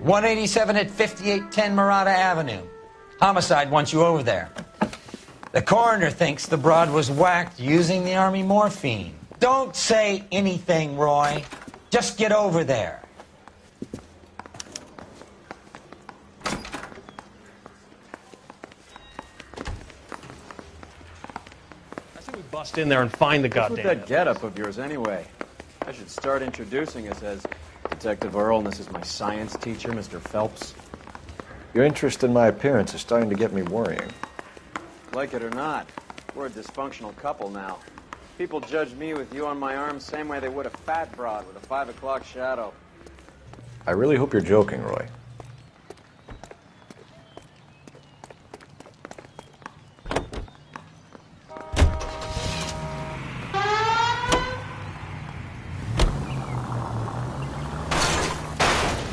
187 at 5810 Murata Avenue. Homicide wants you over there. The coroner thinks the broad was whacked using the army morphine. Don't say anything, Roy. Just get over there. I say we bust in there and find the goddamn... What's with that getup of yours, anyway? I should start introducing us as Detective Earl, and this is my science teacher, Mr. Phelps. Your interest in my appearance is starting to get me worrying. Like it or not, we're a dysfunctional couple now. People judge me with you on my arm same way they would a fat broad with a 5 o'clock shadow. I really hope you're joking, Roy.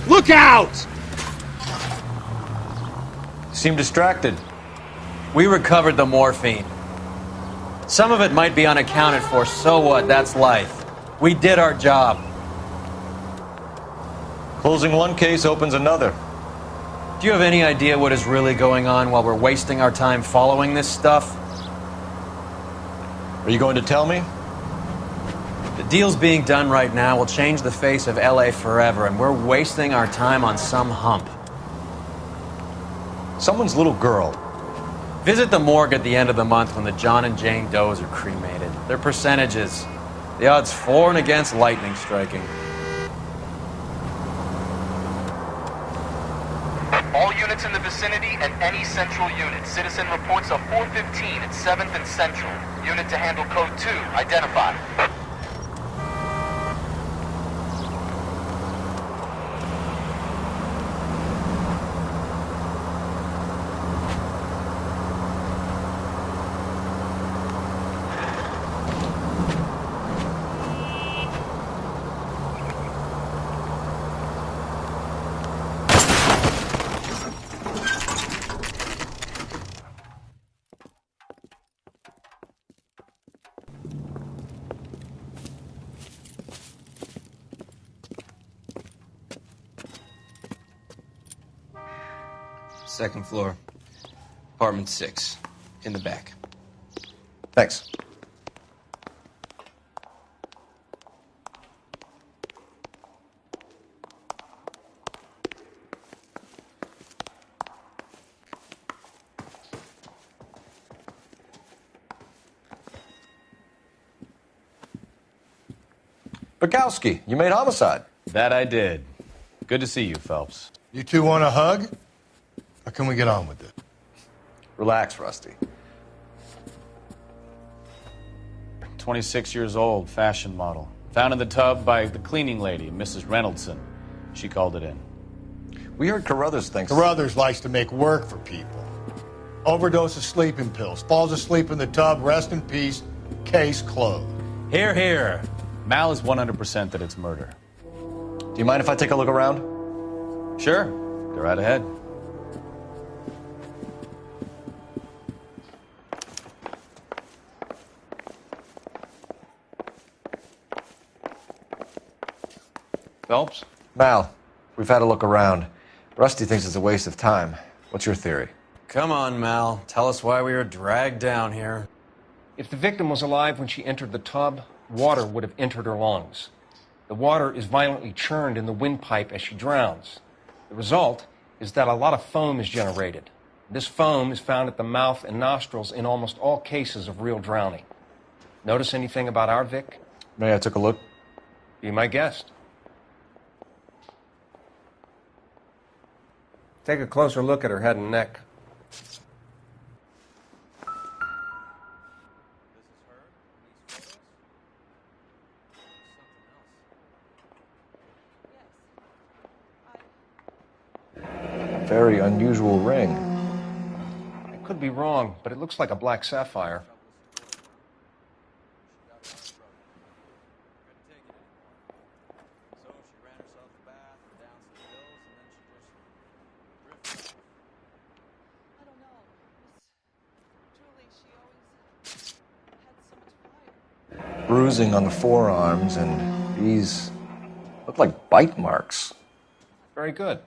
Look out! Seem distracted. We recovered the morphine. Some of it might be unaccounted for, so what? That's life. We did our job. Closing one case opens another. Do you have any idea what is really going on while we're wasting our time following this stuff? Are you going to tell me? The deals being done right now will change the face of LA forever, and we're wasting our time on some hump. Someone's little girl. Visit the morgue at the end of the month when the John and Jane Does are cremated. Their percentages. The odds for and against lightning striking. All units in the vicinity and any central unit. Citizen reports of 415 at 7th and Central. Unit to handle code 2. Identify. Second floor, apartment 6, in the back. Thanks. Bukowski, you made homicide. That I did. Good to see you, Phelps. You two want a hug? Or can we get on with it? Relax, Rusty. 26 years old, fashion model. Found in the tub by the cleaning lady, Mrs. Reynoldson. She called it in. We heard Carruthers thinks... Carruthers likes to make work for people. Overdose of sleeping pills. Falls asleep in the tub. Rest in peace. Case closed. Here, here. Mal is 100% that it's murder. Do you mind if I take a look around? Sure. Go right ahead. Phelps? Mal, we've had a look around. Rusty thinks it's a waste of time. What's your theory? Come on, Mal. Tell us why we were dragged down here. If the victim was alive when she entered the tub, water would have entered her lungs. The water is violently churned in the windpipe as she drowns. The result is that a lot of foam is generated. This foam is found at the mouth and nostrils in almost all cases of real drowning. Notice anything about our Vic? May I took a look? Be my guest. Take a closer look at her head and neck. Very unusual ring. I could be wrong, but it looks like a black sapphire. Bruising on the forearms, and these look like bite marks. Very good.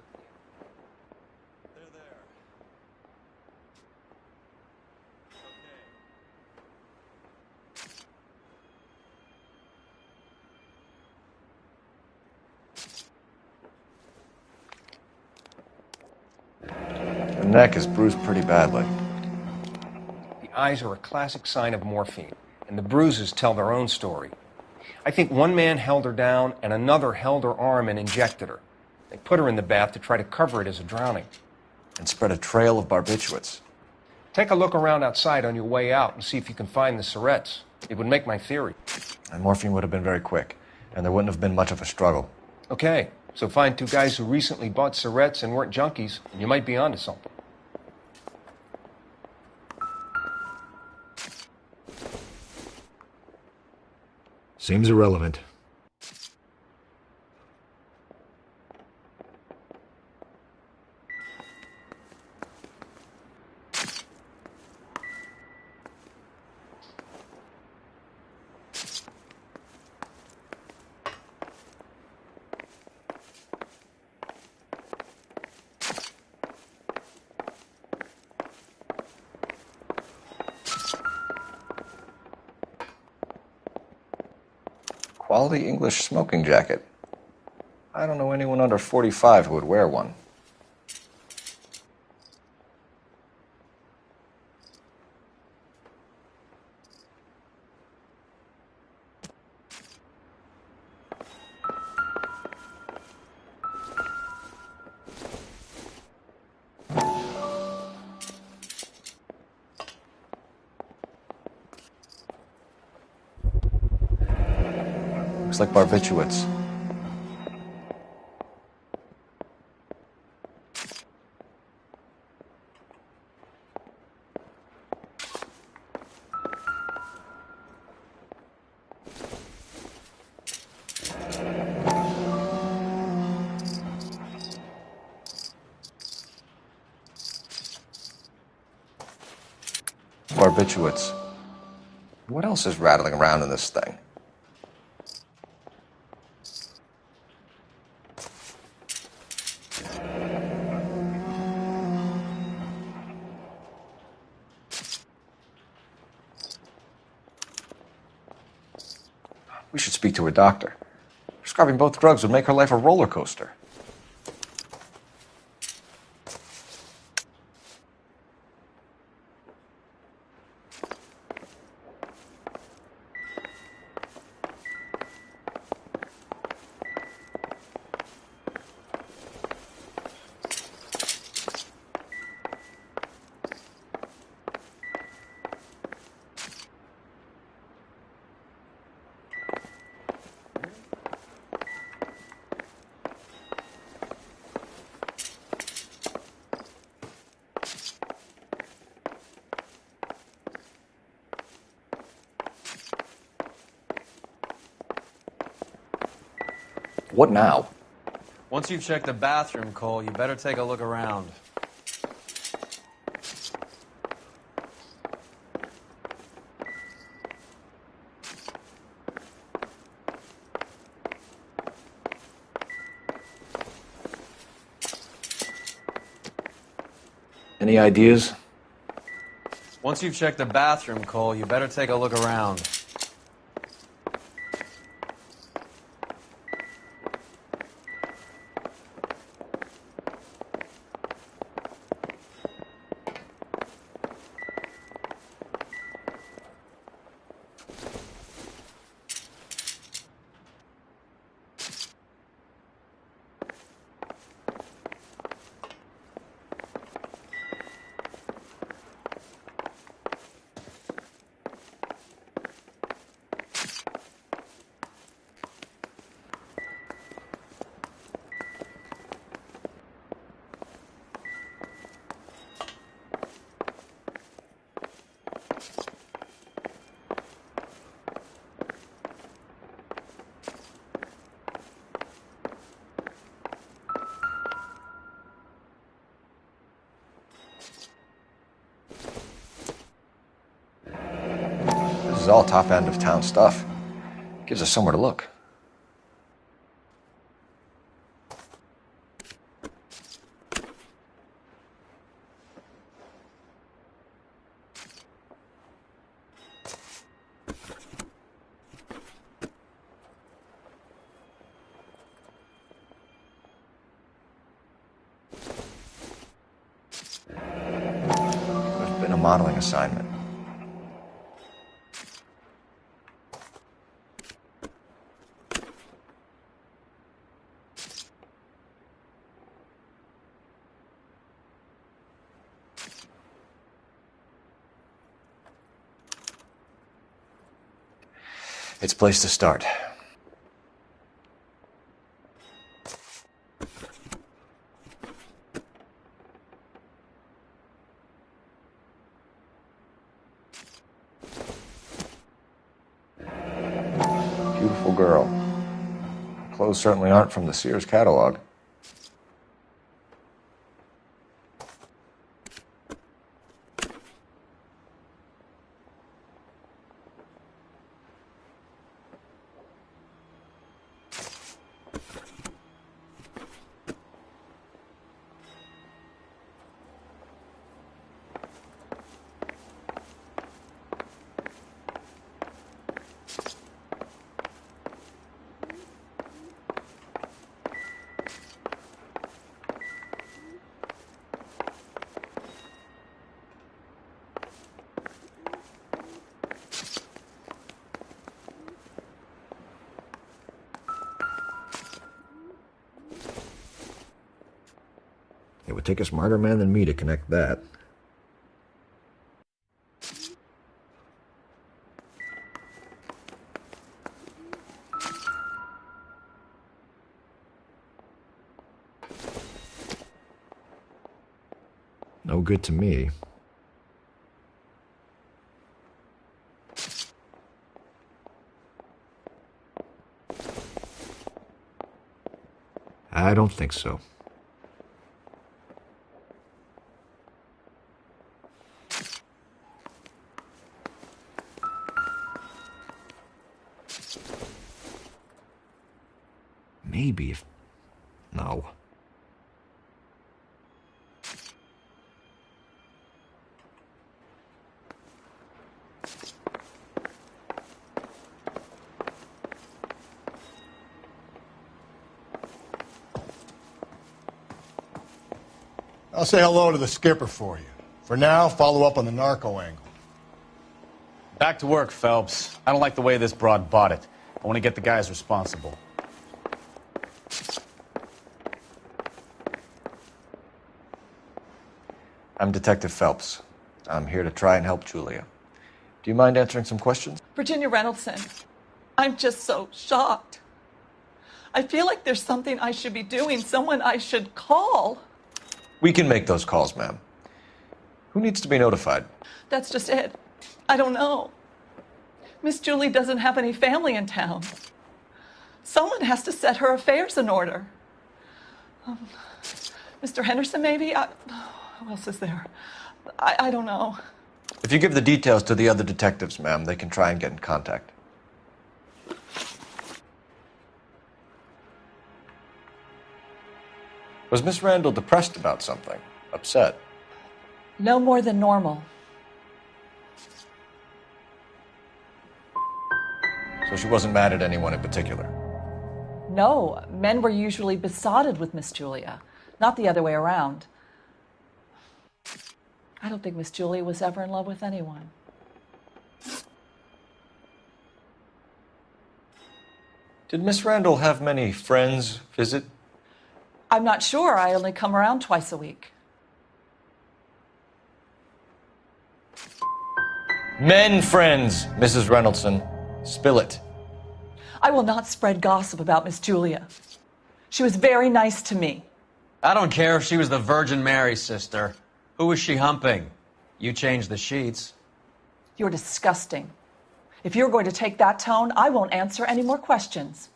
neck is bruised pretty badly. The eyes are a classic sign of morphine, and the bruises tell their own story. I think one man held her down and another held her arm and injected her. They put her in the bath to try to cover it as a drowning. And spread a trail of barbiturates. Take a look around outside on your way out and see if you can find the syrettes. It would make my theory. And morphine would have been very quick, and there wouldn't have been much of a struggle. Okay, so find two guys who recently bought syrettes and weren't junkies, and you might be onto something. Seems irrelevant. Quality English smoking jacket. I don't know anyone under 45 who would wear one. Looks like barbiturates. Barbiturates. What else is rattling around in this thing? We should speak to her doctor. Prescribing both drugs would make her life a roller coaster. What now? Once you've checked the bathroom, Cole, you better take a look around. Any ideas? Once you've checked the bathroom, Cole, you better take a look around. This is all top end of town stuff. Gives us somewhere to look. modeling assignment. It's a place to start. Beautiful girl. Her clothes certainly aren't from the Sears catalog. It would take a smarter man than me to connect that. No good to me. I don't think so. Maybe if... No. I'll say hello to the skipper for you. For now, follow up on the narco angle. Back to work, Phelps. I don't like the way this broad bought it. I want to get the guys responsible. I'm Detective Phelps. I'm here to try and help Julia. Do you mind answering some questions? Virginia Reynoldson, I'm just so shocked. I feel like there's something I should be doing, someone I should call. We can make those calls, ma'am. Who needs to be notified? That's just it. I don't know. Miss Julie doesn't have any family in town. Someone has to set her affairs in order. Mr. Henderson, maybe? Who else is there? I don't know. If you give the details to the other detectives, ma'am, they can try and get in contact. Was Miss Randall depressed about something? Upset? No more than normal. So she wasn't mad at anyone in particular? No, men were usually besotted with Miss Julia, not the other way around. I don't think Miss Julia was ever in love with anyone. Did Miss Randall have many friends visit? I'm not sure. I only come around twice a week. Men friends, Mrs. Reynoldson. Spill it. I will not spread gossip about Miss Julia. She was very nice to me. I don't care if she was the Virgin Mary's sister. Who was she humping? You changed the sheets. You're disgusting. If you're going to take that tone, I won't answer any more questions.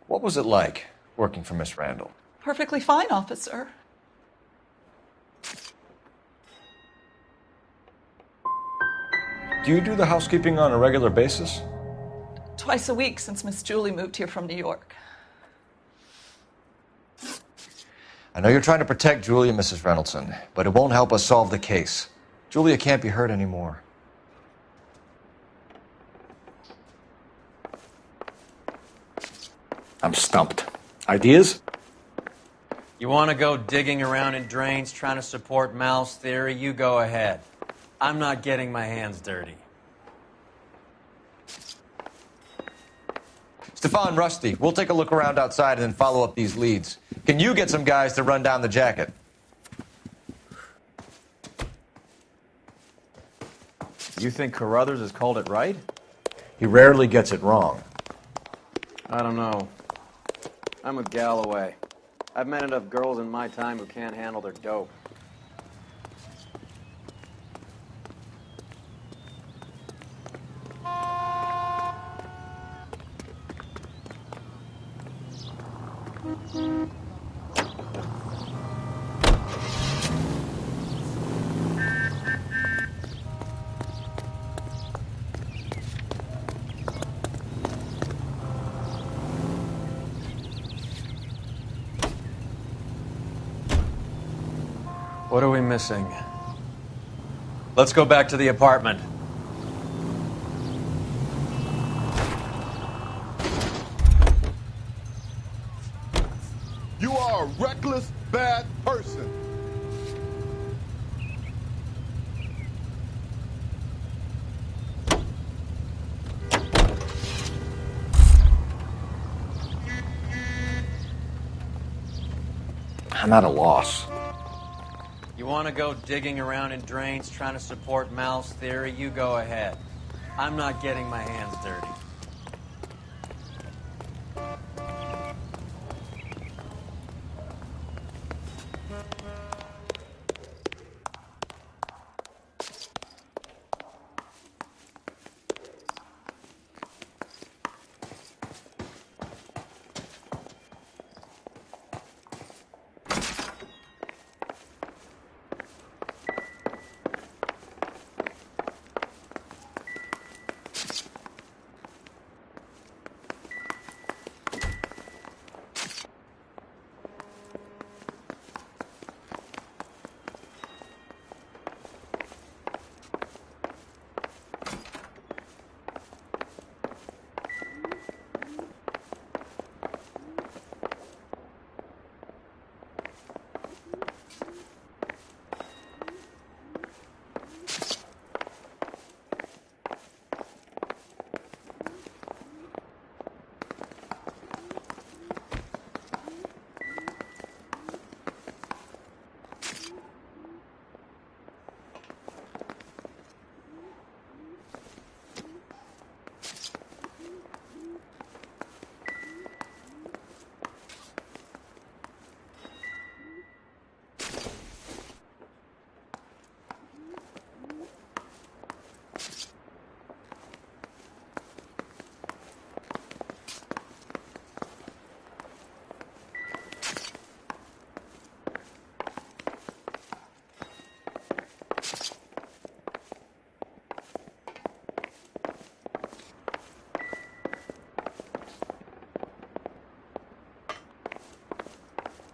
What was it like working for Miss Randall? Perfectly fine, officer. Do you do the housekeeping on a regular basis? Twice a week since Miss Julie moved here from New York. I know you're trying to protect Julia, Mrs. Reynoldson, but it won't help us solve the case. Julia can't be hurt anymore. I'm stumped. Ideas? You want to go digging around in drains trying to support Mal's theory? You go ahead. I'm not getting my hands dirty. Stefan, Rusty, we'll take a look around outside and then follow up these leads. Can you get some guys to run down the jacket? You think Carruthers has called it right? He rarely gets it wrong. I don't know. I'm with Galloway. I've met enough girls in my time who can't handle their dope. What are we missing? Let's go back to the apartment. You are a reckless, bad person. I'm at a loss. You want to go digging around in drains trying to support Mal's theory? You go ahead. I'm not getting my hands dirty.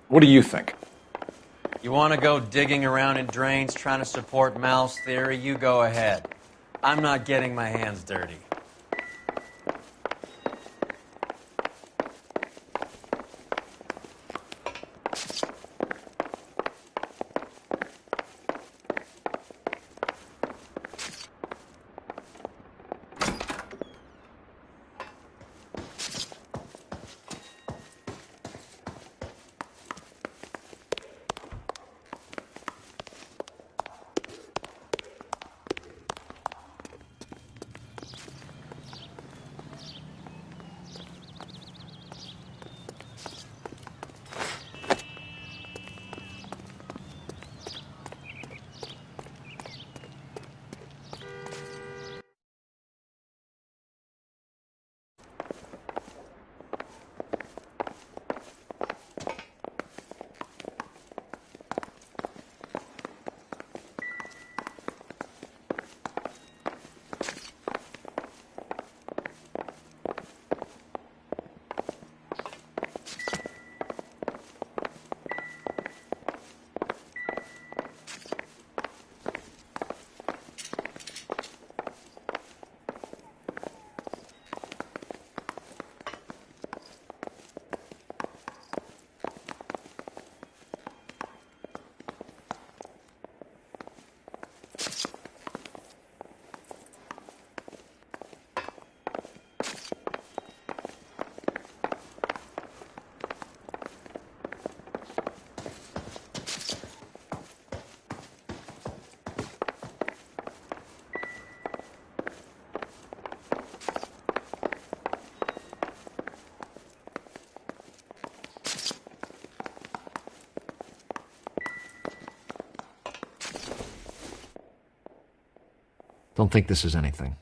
What do you think? You want to go digging around in drains trying to support Mal's theory? You go ahead. I'm not getting my hands dirty. Don't think this is anything.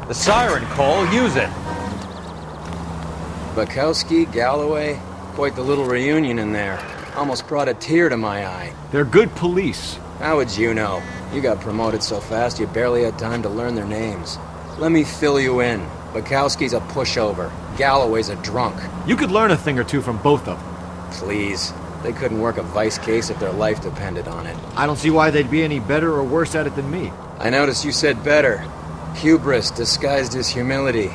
The siren, Cole. Use it. Bukowski, Galloway, quite the little reunion in there. Almost brought a tear to my eye. They're good police. How would you know? You got promoted so fast you barely had time to learn their names. Let me fill you in. Bukowski's a pushover. Galloway's a drunk. You could learn a thing or two from both of them. Please. They couldn't work a vice case if their life depended on it. I don't see why they'd be any better or worse at it than me. I noticed you said better. Hubris disguised as humility.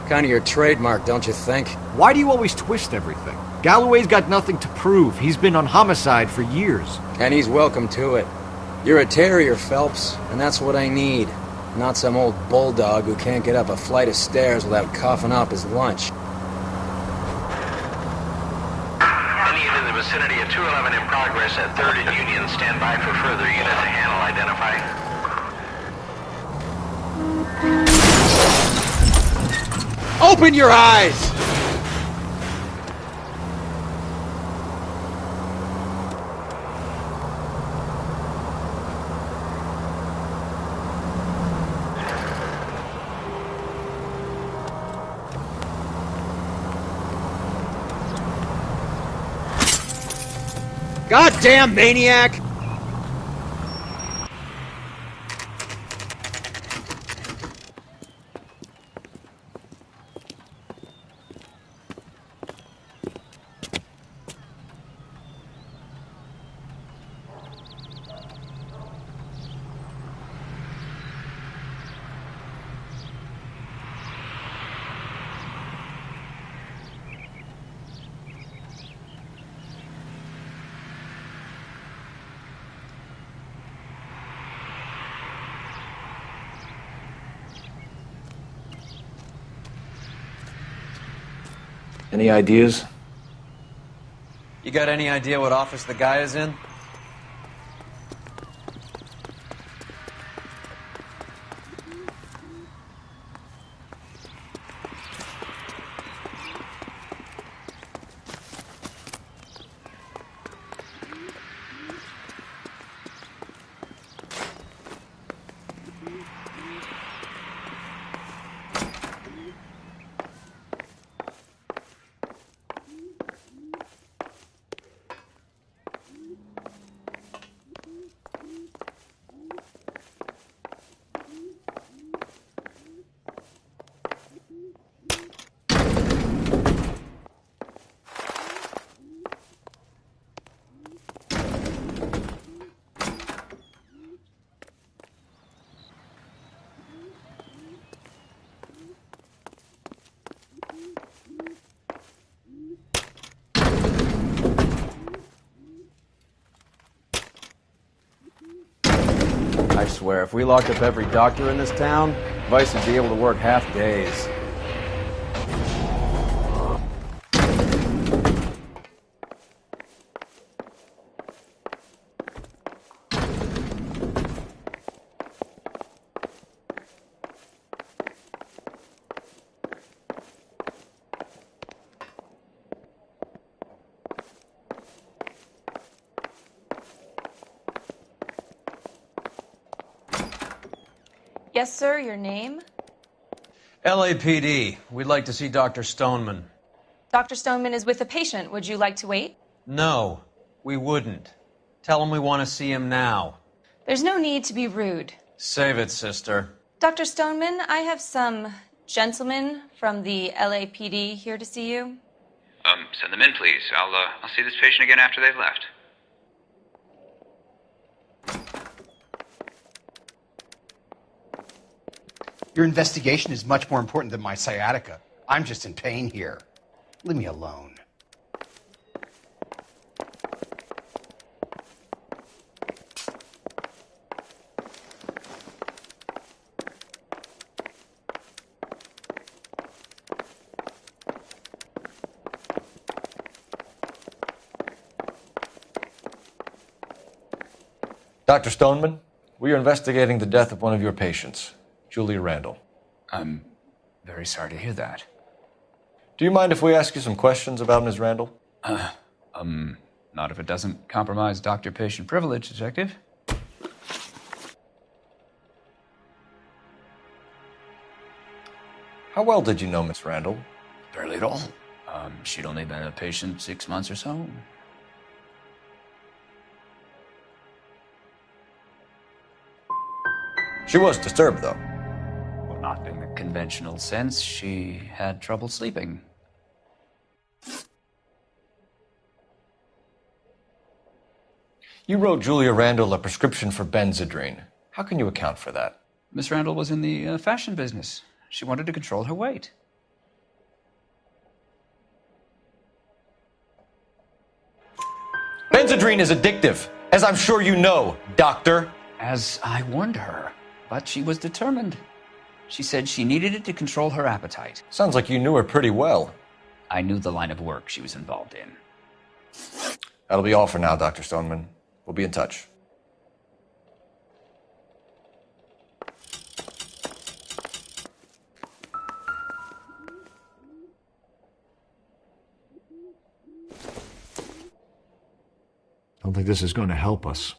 Kind of your trademark, don't you think? Why do you always twist everything? Galloway's got nothing to prove. He's been on homicide for years. And he's welcome to it. You're a terrier, Phelps, and that's what I need. Not some old bulldog who can't get up a flight of stairs without coughing up his lunch. Any in the vicinity of 211 in progress at 3rd and Union. Stand by for further unit to handle identify. Open your eyes! Goddamn maniac! Any ideas? You got any idea what office the guy is in? I swear, if we locked up every doctor in this town, Vice would be able to work half days. Yes, sir, your name? LAPD. We'd like to see Dr. Stoneman. Dr. Stoneman is with a patient. Would you like to wait? No, we wouldn't. Tell him we want to see him now. There's no need to be rude. Save it, sister. Dr. Stoneman, I have some gentlemen from the LAPD here to see you. Send them in, please. I'll see this patient again after they've left. Your investigation is much more important than my sciatica. I'm just in pain here. Leave me alone. Dr. Stoneman, we are investigating the death of one of your patients, Julia Randall. I'm very sorry to hear that. Do you mind if we ask you some questions about Ms. Randall? Not if it doesn't compromise doctor-patient privilege, Detective. How well did you know Miss Randall? Barely at all. She'd only been a patient 6 months or so. She was disturbed, though. Well, not in the conventional sense. She had trouble sleeping. You wrote Julia Randall a prescription for Benzedrine. How can you account for that? Miss Randall was in the fashion business. She wanted to control her weight. Benzedrine is addictive, as I'm sure you know, Doctor. As I warned her, but she was determined. She said she needed it to control her appetite. Sounds like you knew her pretty well. I knew the line of work she was involved in. That'll be all for now, Dr. Stoneman. We'll be in touch. I don't think this is going to help us.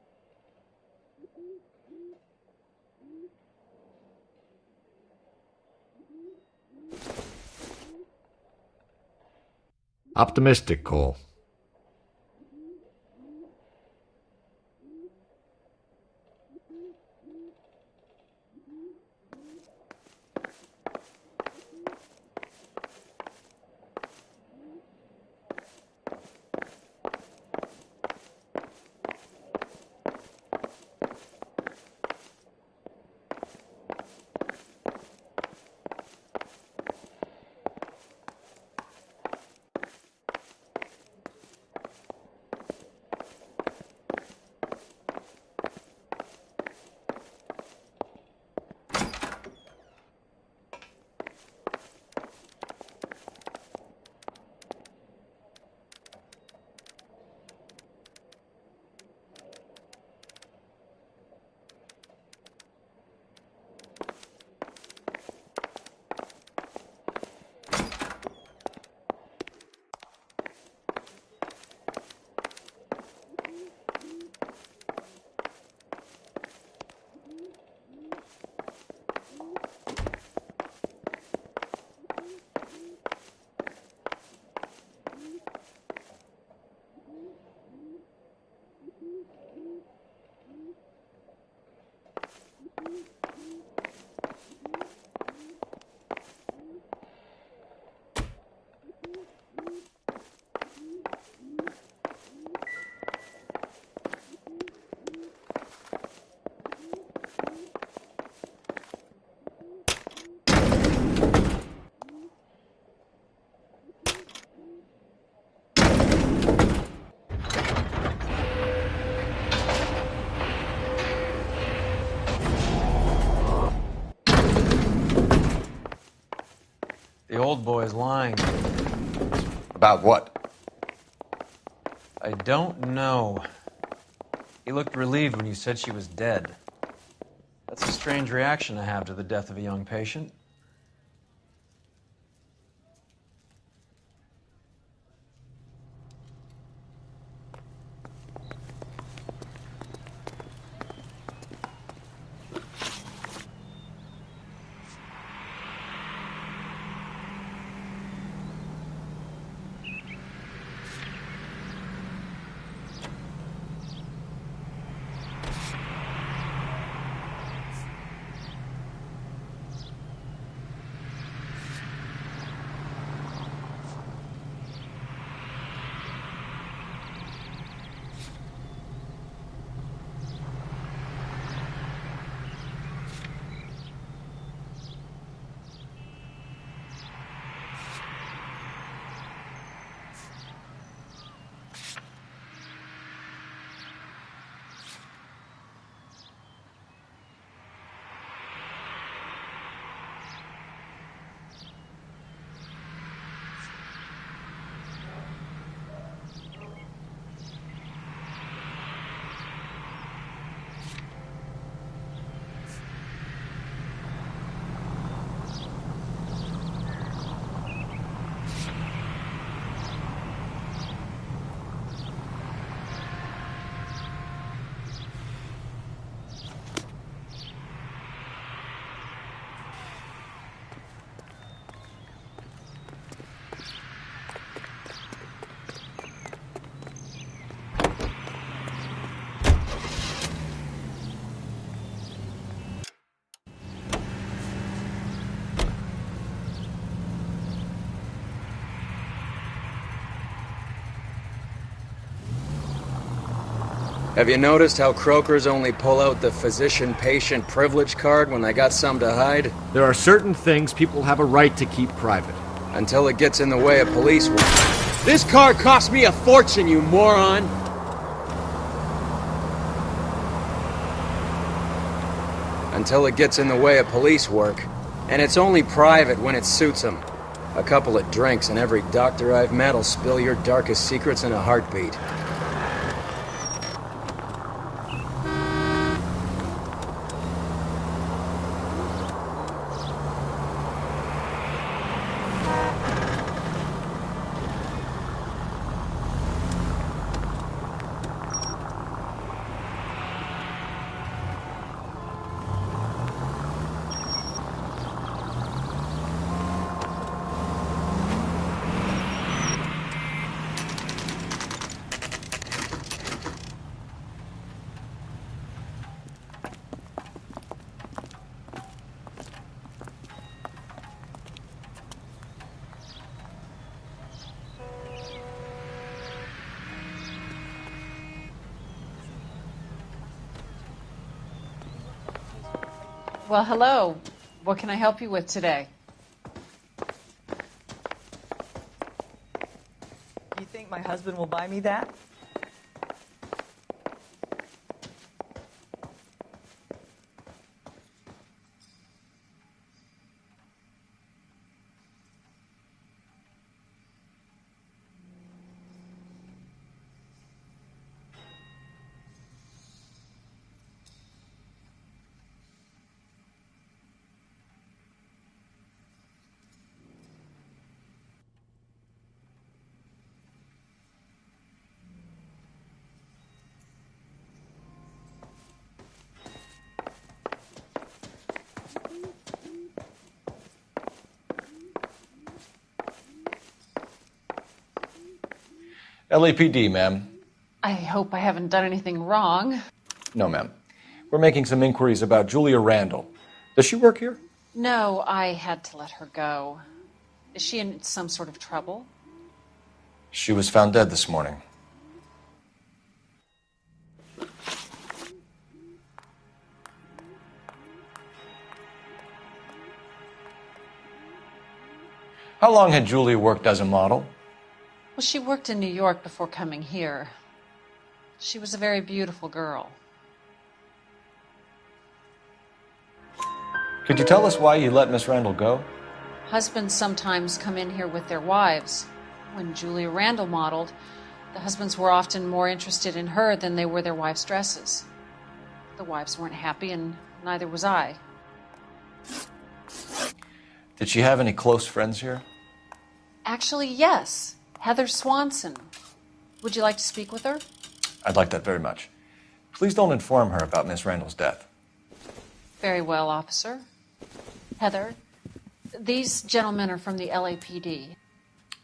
Optimistic, Cole. The old boy's lying. About what? I don't know. He looked relieved when you said she was dead. That's a strange reaction to have to the death of a young patient. Have you noticed how croakers only pull out the physician-patient privilege card when they got something to hide? There are certain things people have a right to keep private. Until it gets in the way of police work. This car cost me a fortune, you moron! Until it gets in the way of police work. And it's only private when it suits them. A couple of drinks and every doctor I've met will spill your darkest secrets in a heartbeat. Well, hello. What can I help you with today? You think my husband will buy me that? LAPD, ma'am. I hope I haven't done anything wrong. No, ma'am. We're making some inquiries about Julia Randall. Does she work here? No, I had to let her go. Is she in some sort of trouble? She was found dead this morning. How long had Julia worked as a model? Well, she worked in New York before coming here. She was a very beautiful girl. Could you tell us why you let Miss Randall go? Husbands sometimes come in here with their wives. When Julia Randall modeled, the husbands were often more interested in her than they were their wives' dresses. The wives weren't happy, and neither was I. Did she have any close friends here? Actually, yes. Heather Swanson. Would you like to speak with her? I'd like that very much. Please don't inform her about Miss Randall's death. Very well, officer. Heather, these gentlemen are from the LAPD.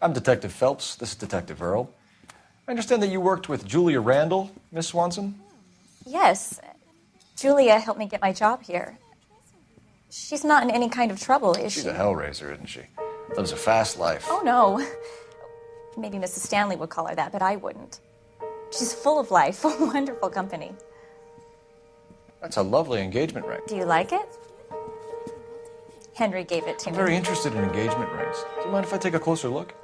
I'm Detective Phelps. This is Detective Earl. I understand that you worked with Julia Randall, Miss Swanson? Yes. Julia helped me get my job here. She's not in any kind of trouble, is she? She's a hellraiser, isn't she? Lives a fast life. Oh, no. Maybe Mrs. Stanley would call her that, but I wouldn't. She's full of life, wonderful company. That's a lovely engagement ring. Do you like it? Henry gave it to I'm me. very interested in engagement rings. Do you mind if I take a closer look?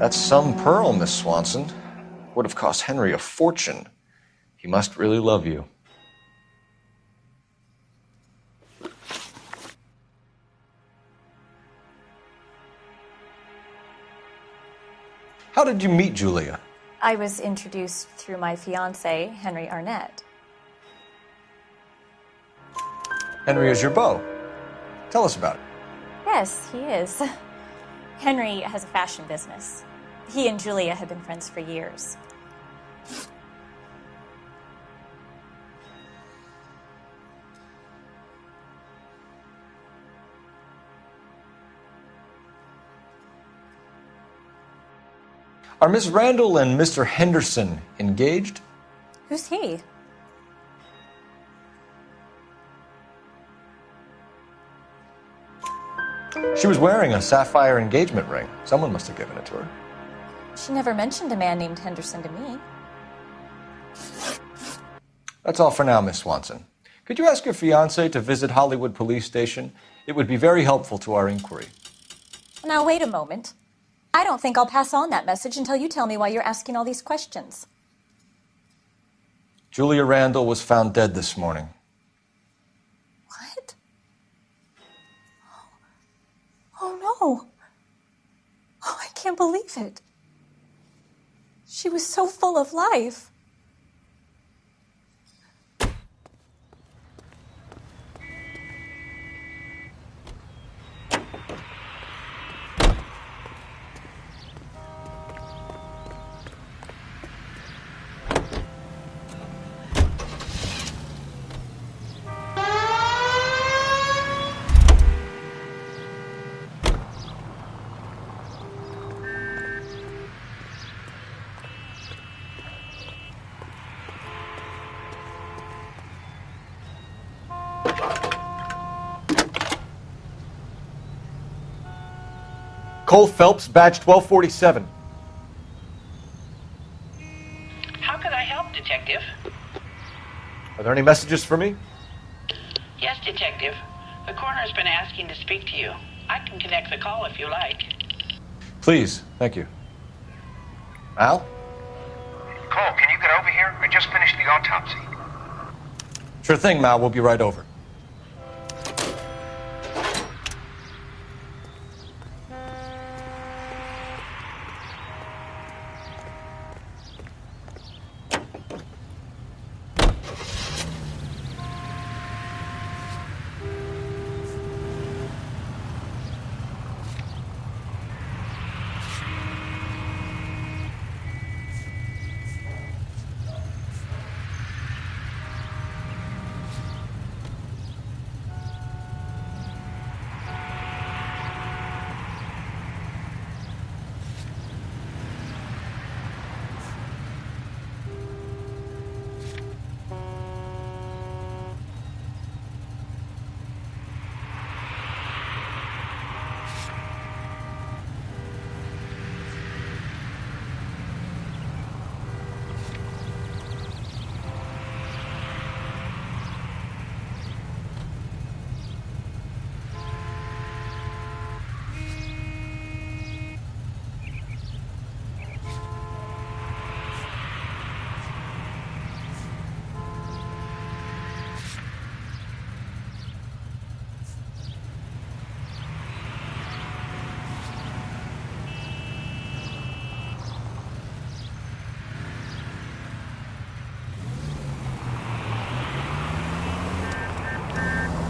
That's some pearl, Miss Swanson. Would have cost Henry a fortune. He must really love you. How did you meet Julia? I was introduced through my fiancé, Henry Arnett. Henry is your beau. Tell us about it. Yes, he is. Henry has a fashion business. He and Julia have been friends for years. Are Miss Randall and Mr. Henderson engaged? Who's he? She was wearing a sapphire engagement ring. Someone must have given it to her. She never mentioned a man named Henderson to me. That's all for now, Miss Swanson. Could you ask your fiancé to visit Hollywood Police Station? It would be very helpful to our inquiry. Now, wait a moment. I don't think I'll pass on that message until you tell me why you're asking all these questions. Julia Randall was found dead this morning. What? Oh, no. Oh, I can't believe it. She was so full of life. Cole Phelps, badge 1247. How can I help, Detective? Are there any messages for me? Yes, Detective. The coroner's been asking to speak to you. I can connect the call if you like. Please, thank you. Al? Cole, can you get over here? I just finished the autopsy. Sure thing, Mal. We'll be right over.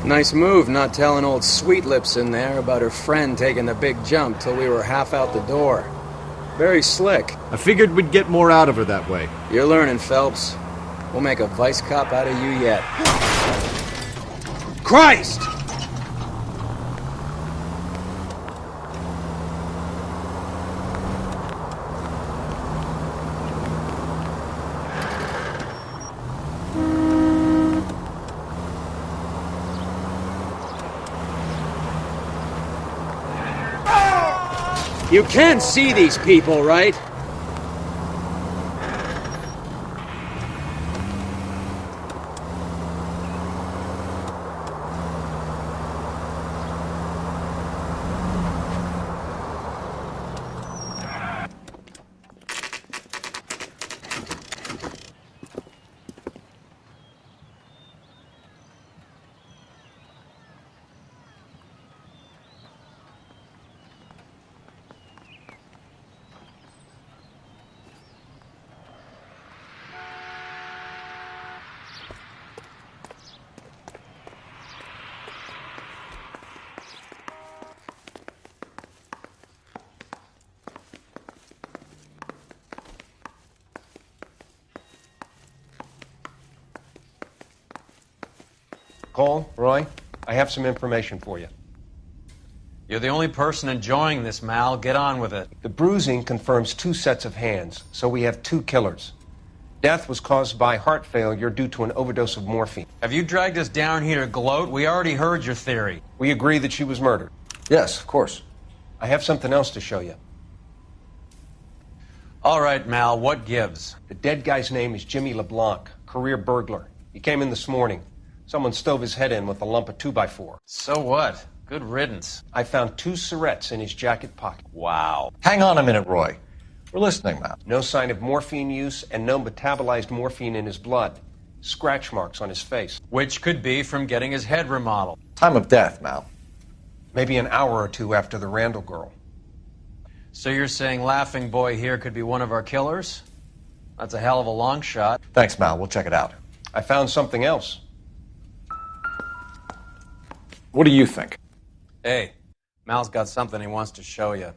Nice move not telling old Sweet Lips in there about her friend taking the big jump till we were half out the door. Very slick. I figured we'd get more out of her that way. You're learning, Phelps. We'll make a vice cop out of you yet. Christ! You can see these people, right? Cole, Roy, I have some information for you. You're the only person enjoying this, Mal. Get on with it. The bruising confirms 2 sets of hands, so we have 2 killers. Death was caused by heart failure due to an overdose of morphine. Have you dragged us down here to gloat? We already heard your theory. We agree that she was murdered. Yes, of course. I have something else to show you. All right, Mal, what gives? The dead guy's name is Jimmy LeBlanc, career burglar. He came in this morning. Someone stove his head in with a lump of 2x4. So what? Good riddance. I found 2 cigarettes in his jacket pocket. Wow. Hang on a minute, Roy. We're listening, Mal. No sign of morphine use and no metabolized morphine in his blood. Scratch marks on his face. Which could be from getting his head remodeled. Time of death, Mal. Maybe an hour or two after the Randall girl. So you're saying Laughing Boy here could be one of our killers? That's a hell of a long shot. Thanks, Mal. We'll check it out. I found something else. What do you think? Hey, Mal's got something he wants to show you.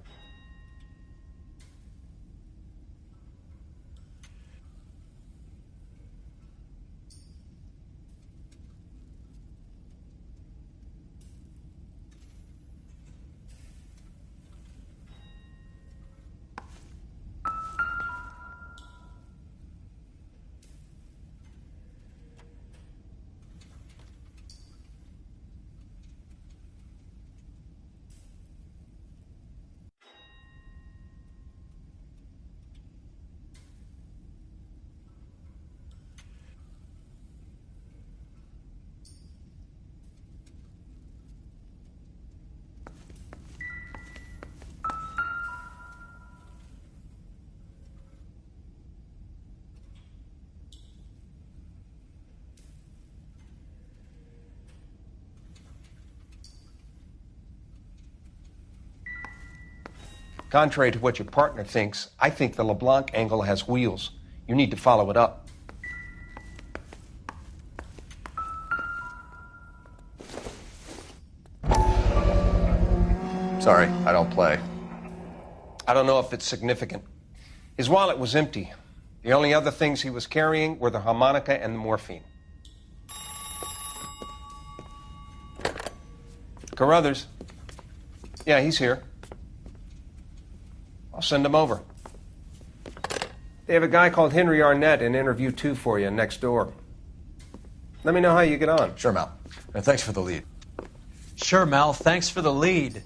Contrary to what your partner thinks, I think the LeBlanc angle has wheels. You need to follow it up. Sorry, I don't play. I don't know if it's significant. His wallet was empty. The only other things he was carrying were the harmonica and the morphine. Carruthers. Yeah, he's here. I'll send him over. They have a guy called Henry Arnett in interview 2 for you next door. Let me know how you get on. Sure, Mal. And thanks for the lead. Sure, Mal. Thanks for the lead.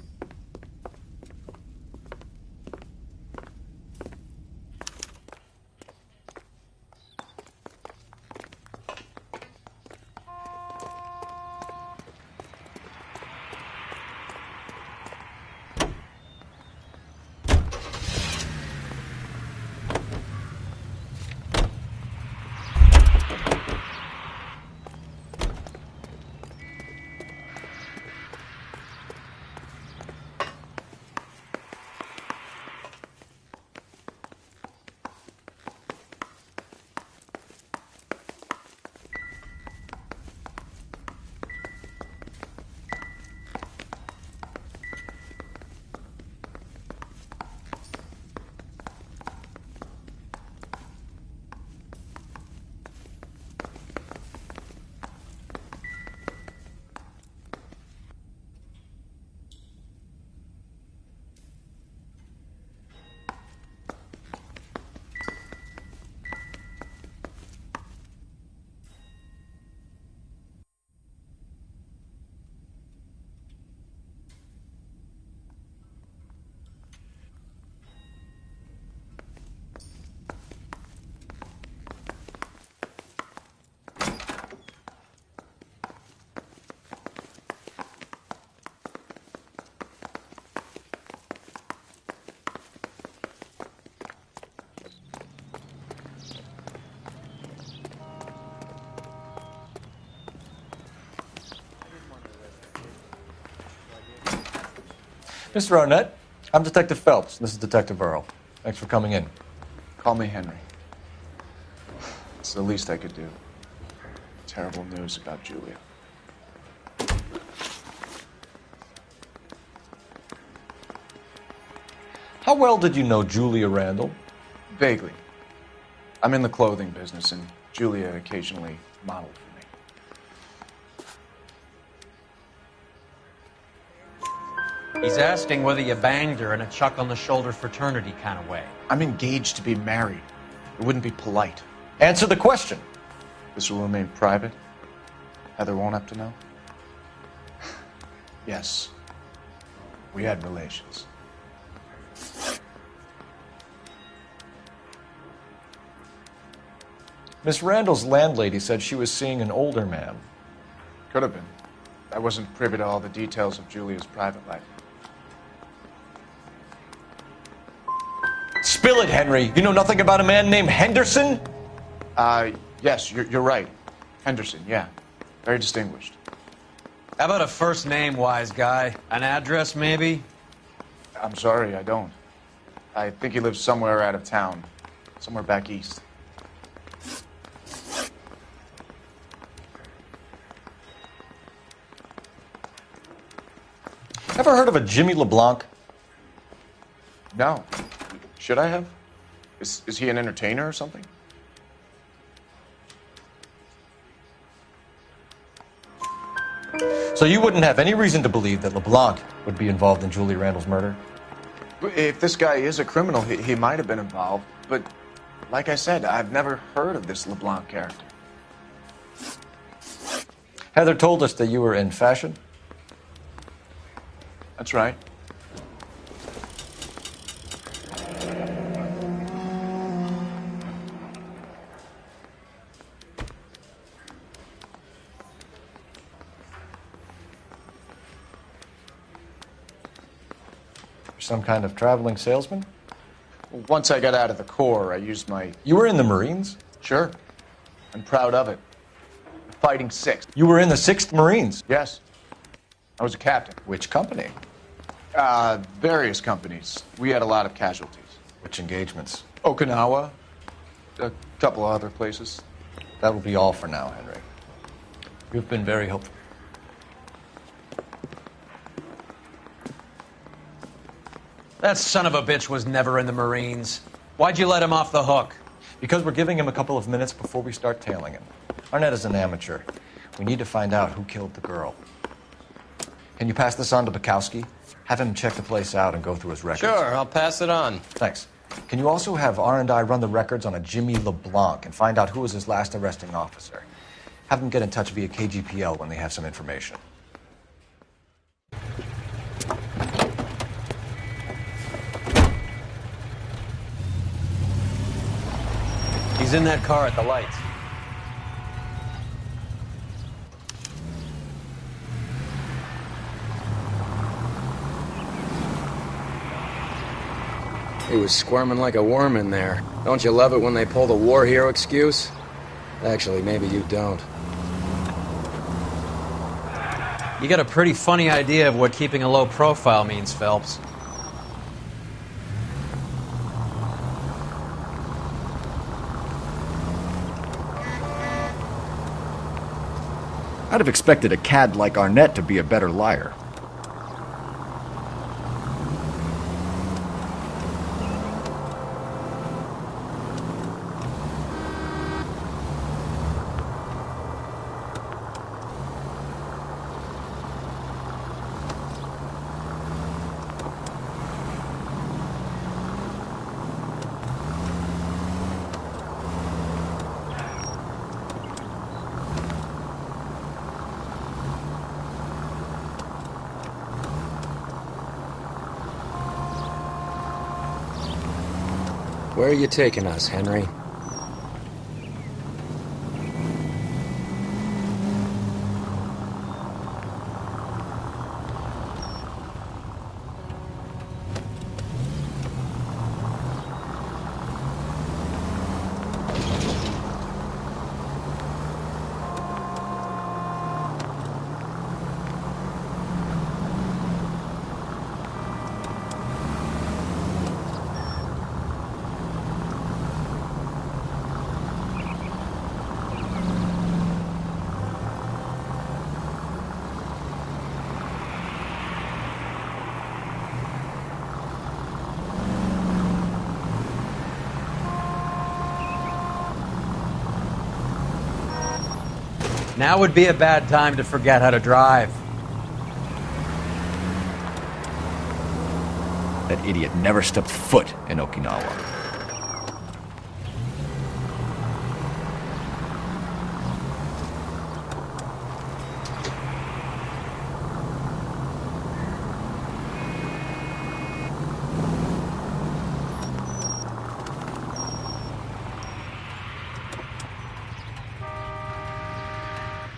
Mr. Arnett, I'm Detective Phelps. This is Detective Earl. Thanks for coming in. Call me Henry. It's the least I could do. Terrible news about Julia. How well did you know Julia Randall? Vaguely. I'm in the clothing business, and Julia occasionally modeled for me. He's asking whether you banged her in a chuck-on-the-shoulder fraternity kind of way. I'm engaged to be married. It wouldn't be polite. Answer the question. This will remain private? Heather won't have to know? Yes. We had relations. Miss Randall's landlady said she was seeing an older man. Could have been. I wasn't privy to all the details of Julia's private life. Spill it, Henry. You know nothing about a man named Henderson? Yes, you're right. Henderson, yeah. Very distinguished. How about a first name, wise guy? An address, maybe? I'm sorry, I don't. I think he lives somewhere out of town. Somewhere back east. Ever heard of a Jimmy LeBlanc? No. Should I have? Is he an entertainer or something? So you wouldn't have any reason to believe that LeBlanc would be involved in Julie Randall's murder? If this guy is a criminal, he might have been involved. But like I said, I've never heard of this LeBlanc character. Heather told us that you were in fashion. That's right. Some kind of traveling salesman? Once I got out of the Corps, I used my... You were in the Marines? Sure. I'm proud of it. Fighting 6th. You were in the 6th Marines? Yes. I was a captain. Which company? Various companies. We had a lot of casualties. Which engagements? Okinawa. A couple of other places. That will be all for now, Henry. You've been very helpful. That son of a bitch was never in the Marines. Why'd you let him off the hook? Because we're giving him a couple of minutes before we start tailing him. Arnett is an amateur. We need to find out who killed the girl. Can you pass this on to Bukowski? Have him check the place out and go through his records. Sure, I'll pass it on. Thanks. Can you also have R&I run the records on a Jimmy LeBlanc and find out who was his last arresting officer? Have them get in touch via KGPL when they have some information. He's in that car at the lights. He was squirming like a worm in there. Don't you love it when they pull the war hero excuse? Actually, maybe you don't. You got a pretty funny idea of what keeping a low profile means, Phelps. I'd have expected a cad like Arnett to be a better liar. Where are you taking us, Henry? Now would be a bad time to forget how to drive. That idiot never stepped foot in Okinawa.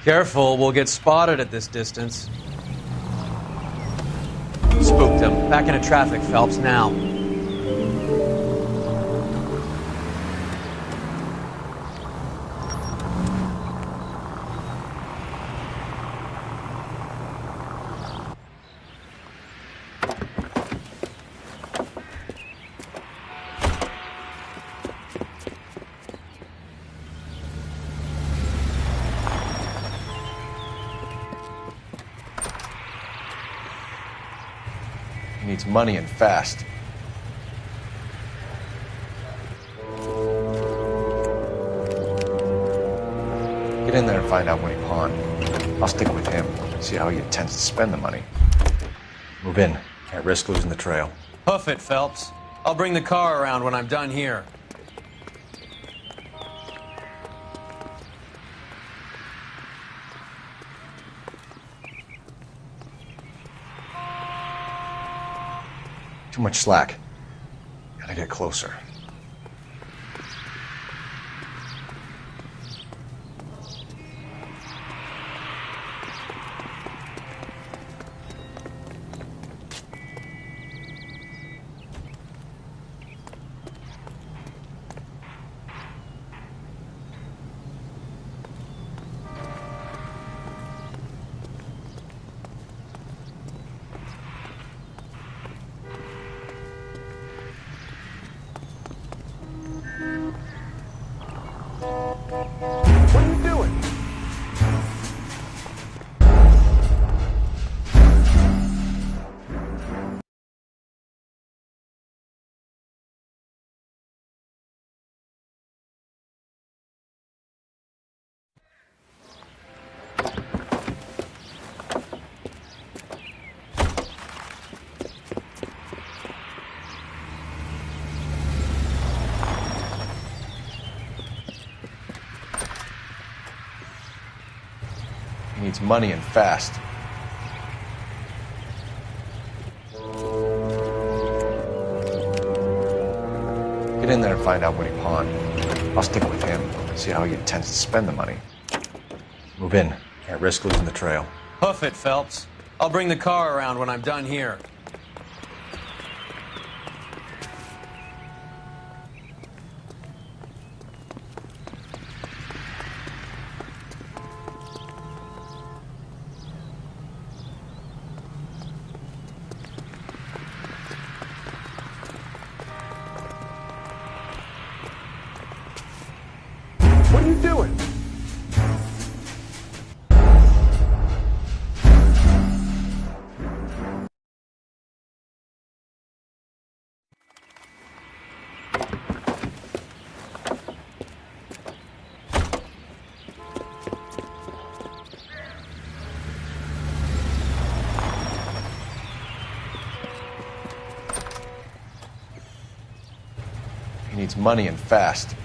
Careful, we'll get spotted at this distance. Spooked him. Back into traffic, Phelps, now. He needs money and fast. Get in there and find out what he pawned. I'll stick with him, see how he intends to spend the money. Move in. Can't risk losing the trail. Hoof it, Phelps. I'll bring the car around when I'm done here. Too much slack. Gotta get closer. What are you doing? He needs money and fast. Get in there and find out what he pawned. I'll stick with him, see how he intends to spend the money. Move in. Can't risk losing the trail. Hoof it, Phelps. I'll bring the car around when I'm done here. What are you doing? He needs money and fast.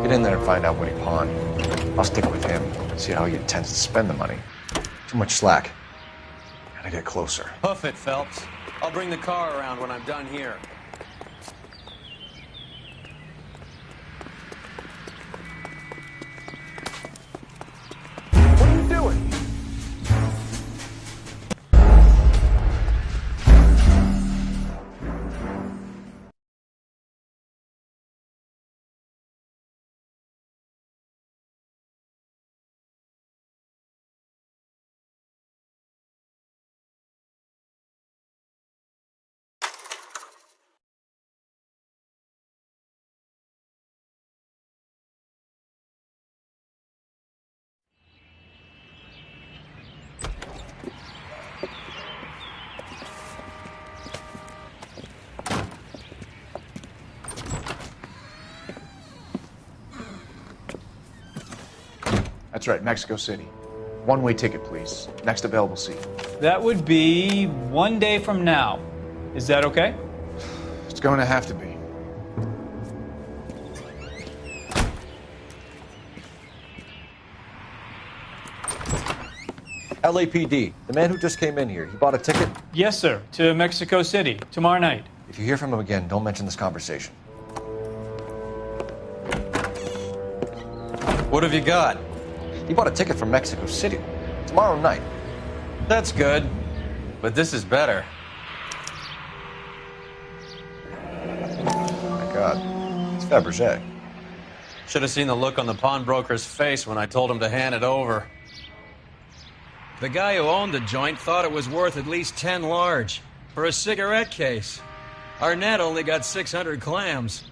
Get in there and find out what he pawned. I'll stick with him, see how he intends to spend the money. Too much slack. Gotta get closer. Hoof it, Phelps. I'll bring the car around when I'm done here. What are you doing? That's right, Mexico City. One-way ticket, please. Next available seat. That would be 1 day from now. Is that okay? It's going to have to be. LAPD, the man who just came in here, he bought a ticket? Yes, sir. To Mexico City, tomorrow night. If you hear from him again, don't mention this conversation. What have you got? He bought a ticket from Mexico City. Tomorrow night. That's good. But this is better. Oh my God. It's Fabergé. Should have seen the look on the pawnbroker's face when I told him to hand it over. The guy who owned the joint thought it was worth at least 10 large for a cigarette case. Arnett only got 600 clams.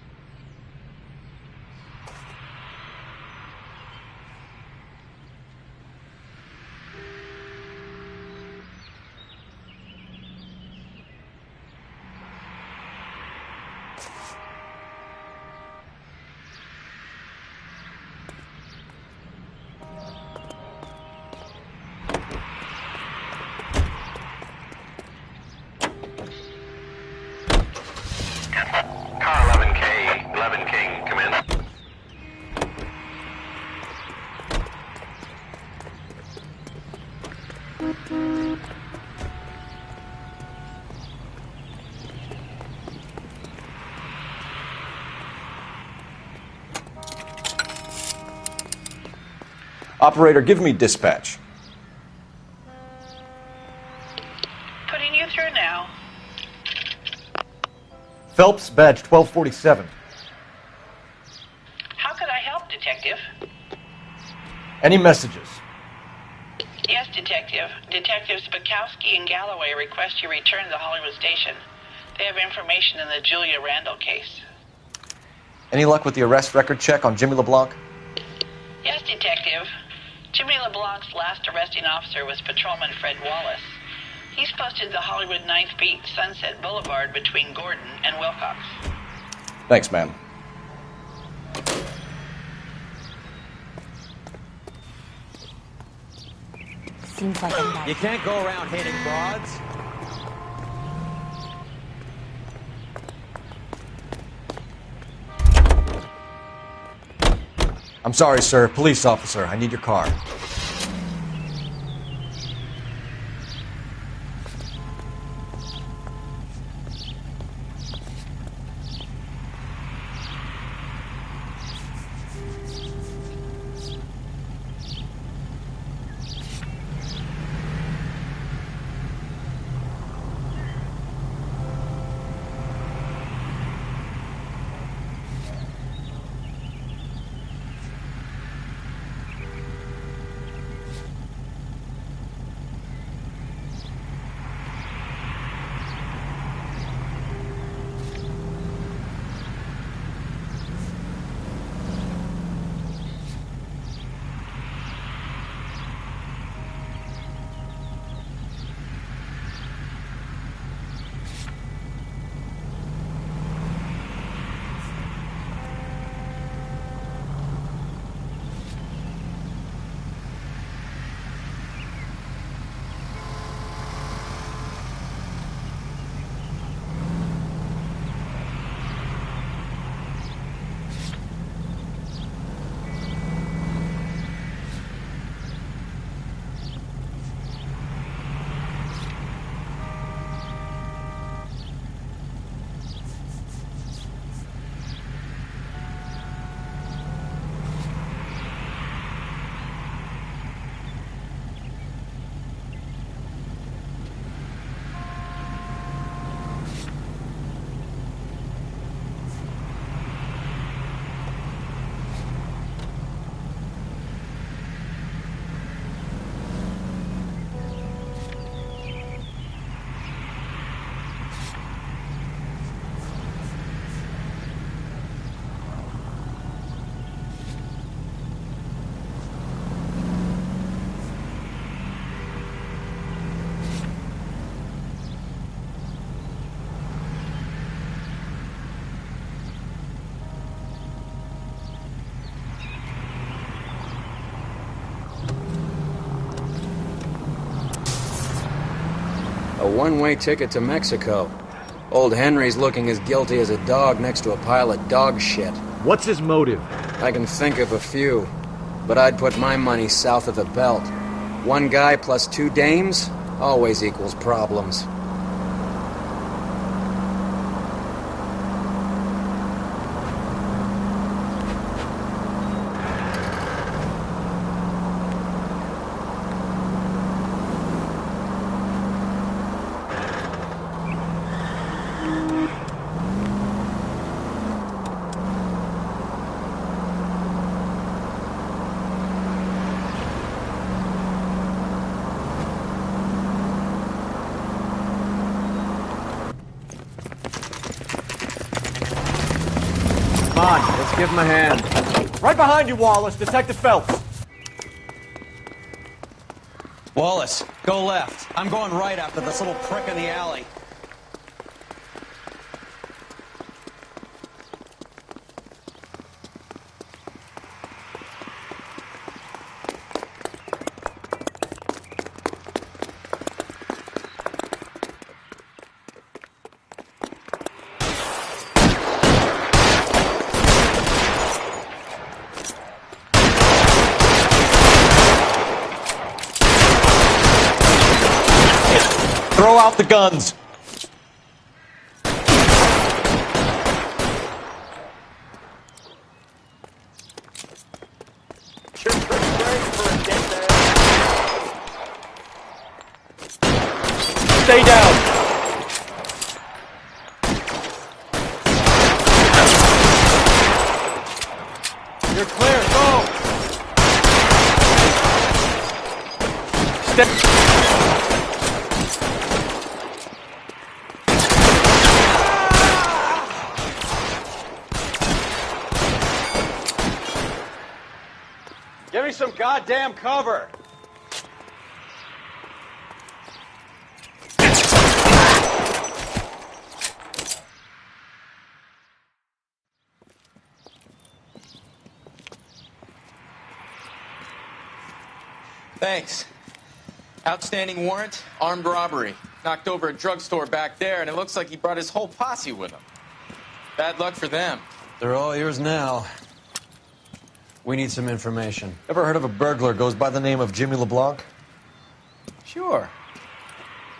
Car 11K, 11 King, come in. Operator, give me dispatch. Putting you through now. Phelps, badge 1247. How could I help, Detective? Any messages? Yes, Detective. Detectives Bukowski and Galloway request you return to the Hollywood station. They have information in the Julia Randall case. Any luck with the arrest record check on Jimmy LeBlanc? Yes, Detective. Jimmy LeBlanc's last arresting officer was Patrolman Fred Wallace. He's posted the Hollywood 9th Beat, Sunset Boulevard between Gordon and Wilcox. Thanks, ma'am. Seems like a night. You can't go around hitting broads. I'm sorry, sir. Police officer, I need your car. A one-way ticket to Mexico. Old Henry's looking as guilty as a dog next to a pile of dog shit. What's his motive? I can think of a few, but I'd put my money south of the belt. One guy plus two dames always equals problems. Come on, let's give him a hand. Right behind you, Wallace. Detective Phelps. Wallace, go left. I'm going right after this little prick in the alley. Throw out the guns. Stay down. You're clear. Go. Step. Give me some goddamn cover. Thanks. Outstanding warrant, armed robbery. Knocked over a drugstore back there, and it looks like he brought his whole posse with him. Bad luck for them. They're all yours now. We need some information. Ever heard of a burglar goes by the name of Jimmy LeBlanc? Sure.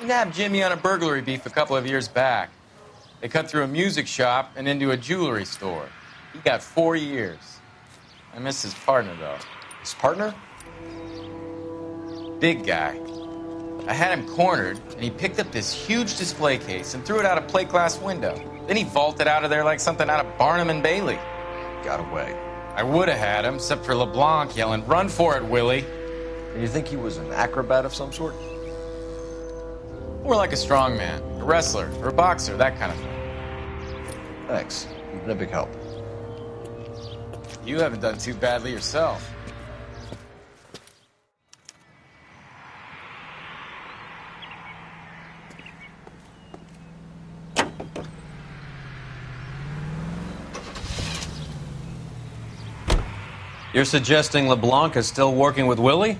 We nabbed Jimmy on a burglary beef a couple of years back. They cut through a music shop and into a jewelry store. He got 4 years. I miss his partner, though. His partner? Big guy. I had him cornered, and he picked up this huge display case and threw it out a plate glass window. Then he vaulted out of there like something out of Barnum and Bailey. Got away. I would have had him, except for LeBlanc yelling, "Run for it, Willie!" And you think he was an acrobat of some sort? More like a strongman, a wrestler, or a boxer, that kind of thing. Thanks. You've been a big help. You haven't done too badly yourself. You're suggesting LeBlanc is still working with Willie?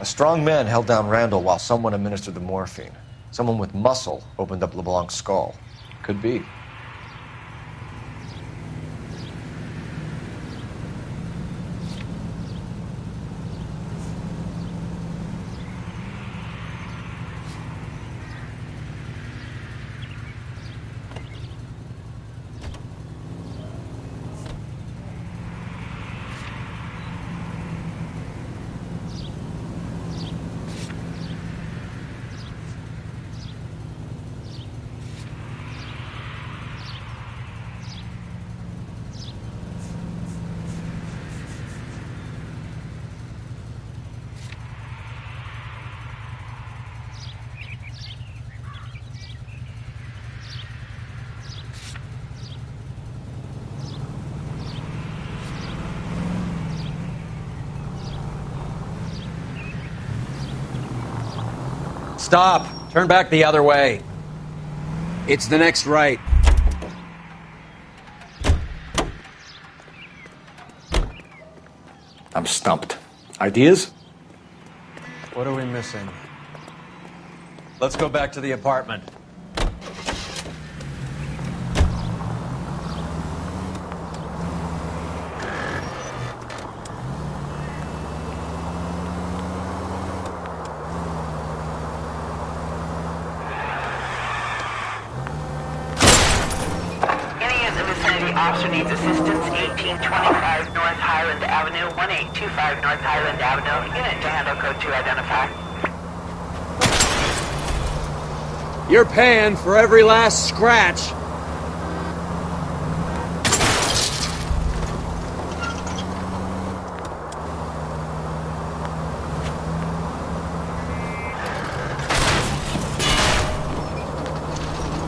A strong man held down Randall while someone administered the morphine. Someone with muscle opened up LeBlanc's skull. Could be. Stop! Turn back the other way. It's the next right. I'm stumped. Ideas? What are we missing? Let's go back to the apartment. Officer needs assistance, 1825 North Highland Avenue, 1825 North Highland Avenue. Unit to handle code 2 identify. You're paying for every last scratch.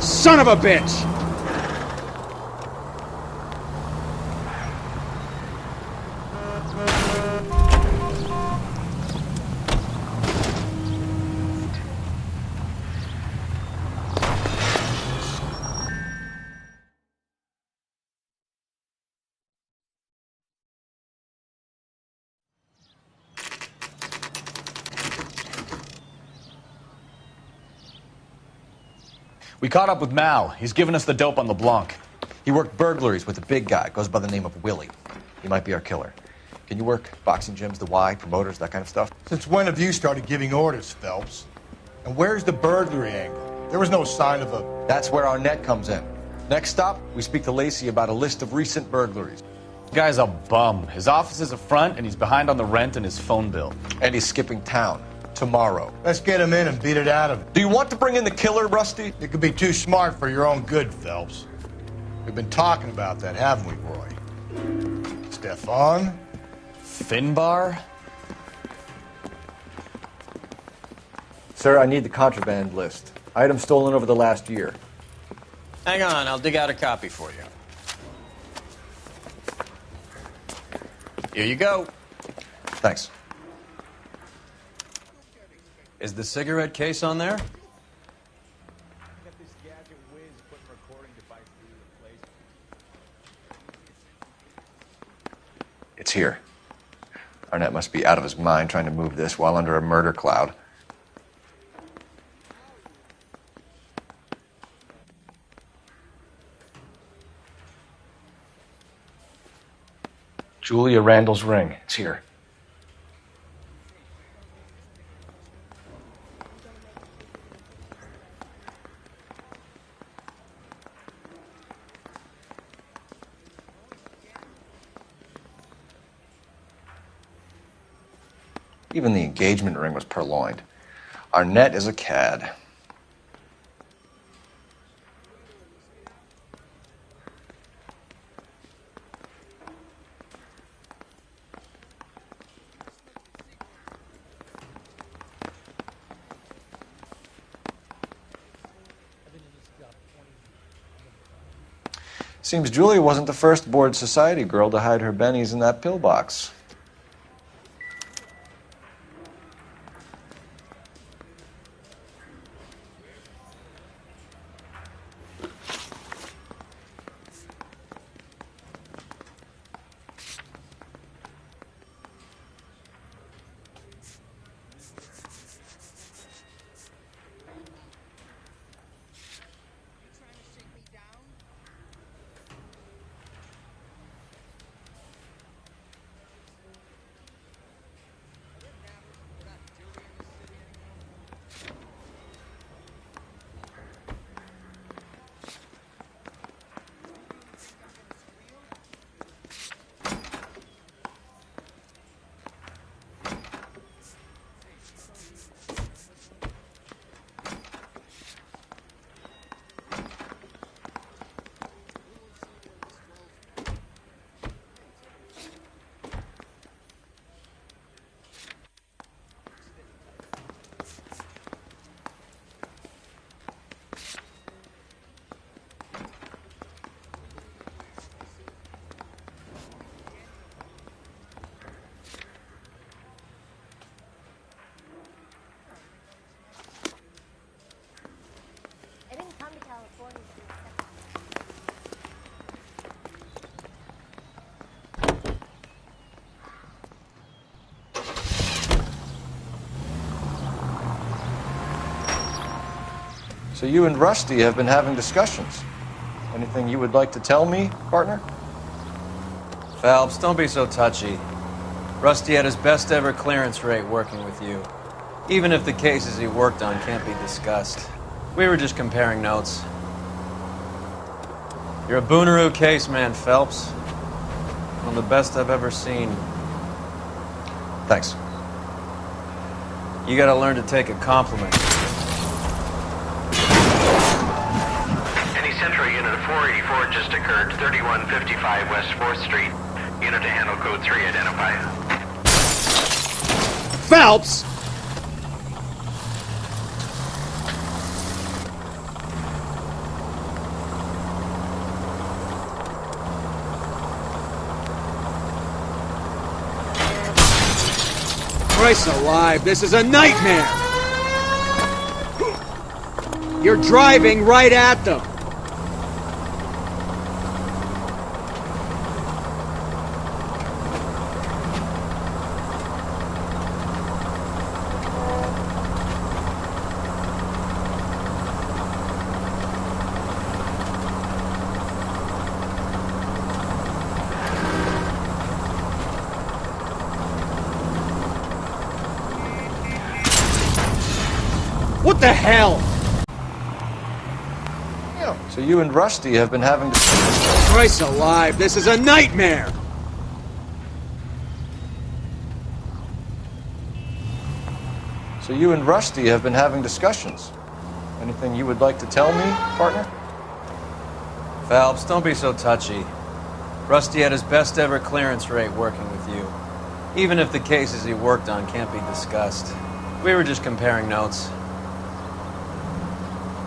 Son of a bitch! We caught up with Mal. He's given us the dope on LeBlanc. He worked burglaries with a big guy. Goes by the name of Willie. He might be our killer. Can you work boxing gyms, the Y, promoters, that kind of stuff? Since when have you started giving orders, Phelps? And where's the burglary angle? There was no sign of a... That's where Arnett comes in. Next stop, we speak to Lacey about a list of recent burglaries. The guy's a bum. His office is a front, and he's behind on the rent and his phone bill. And he's skipping town tomorrow. Let's get him in and beat it out of him. Do you want to bring in the killer, Rusty? You could be too smart for your own good, Phelps. We've been talking about that, haven't we, Roy? Stefan? Finbar? Sir, I need the contraband list. Items stolen over the last year. Hang on, I'll dig out a copy for you. Here you go. Thanks. Is the cigarette case on there? It's here. Arnett must be out of his mind trying to move this while under a murder cloud. Julia Randall's ring. It's here. Even the engagement ring was purloined. Arnett is a cad. Seems Julia wasn't the first bored society girl to hide her bennies in that pillbox. So you and Rusty have been having discussions. Anything you would like to tell me, partner? Phelps, don't be so touchy. Rusty had his best ever clearance rate working with you. Even if the cases he worked on can't be discussed. We were just comparing notes. You're a Booneroo case man, Phelps. One of the best I've ever seen. Thanks. You gotta learn to take a compliment. Any Central unit of 484 just occurred, 3155 West 4th Street. Unit to handle code 3, identify. Phelps! Christ alive, this is a nightmare! You're driving right at them! What the hell? So you and Rusty have been having to... Christ alive, this is a nightmare! So you and Rusty have been having discussions. Anything you would like to tell me, partner? Phelps, don't be so touchy. Rusty had his best ever clearance rate working with you. Even if the cases he worked on can't be discussed. We were just comparing notes.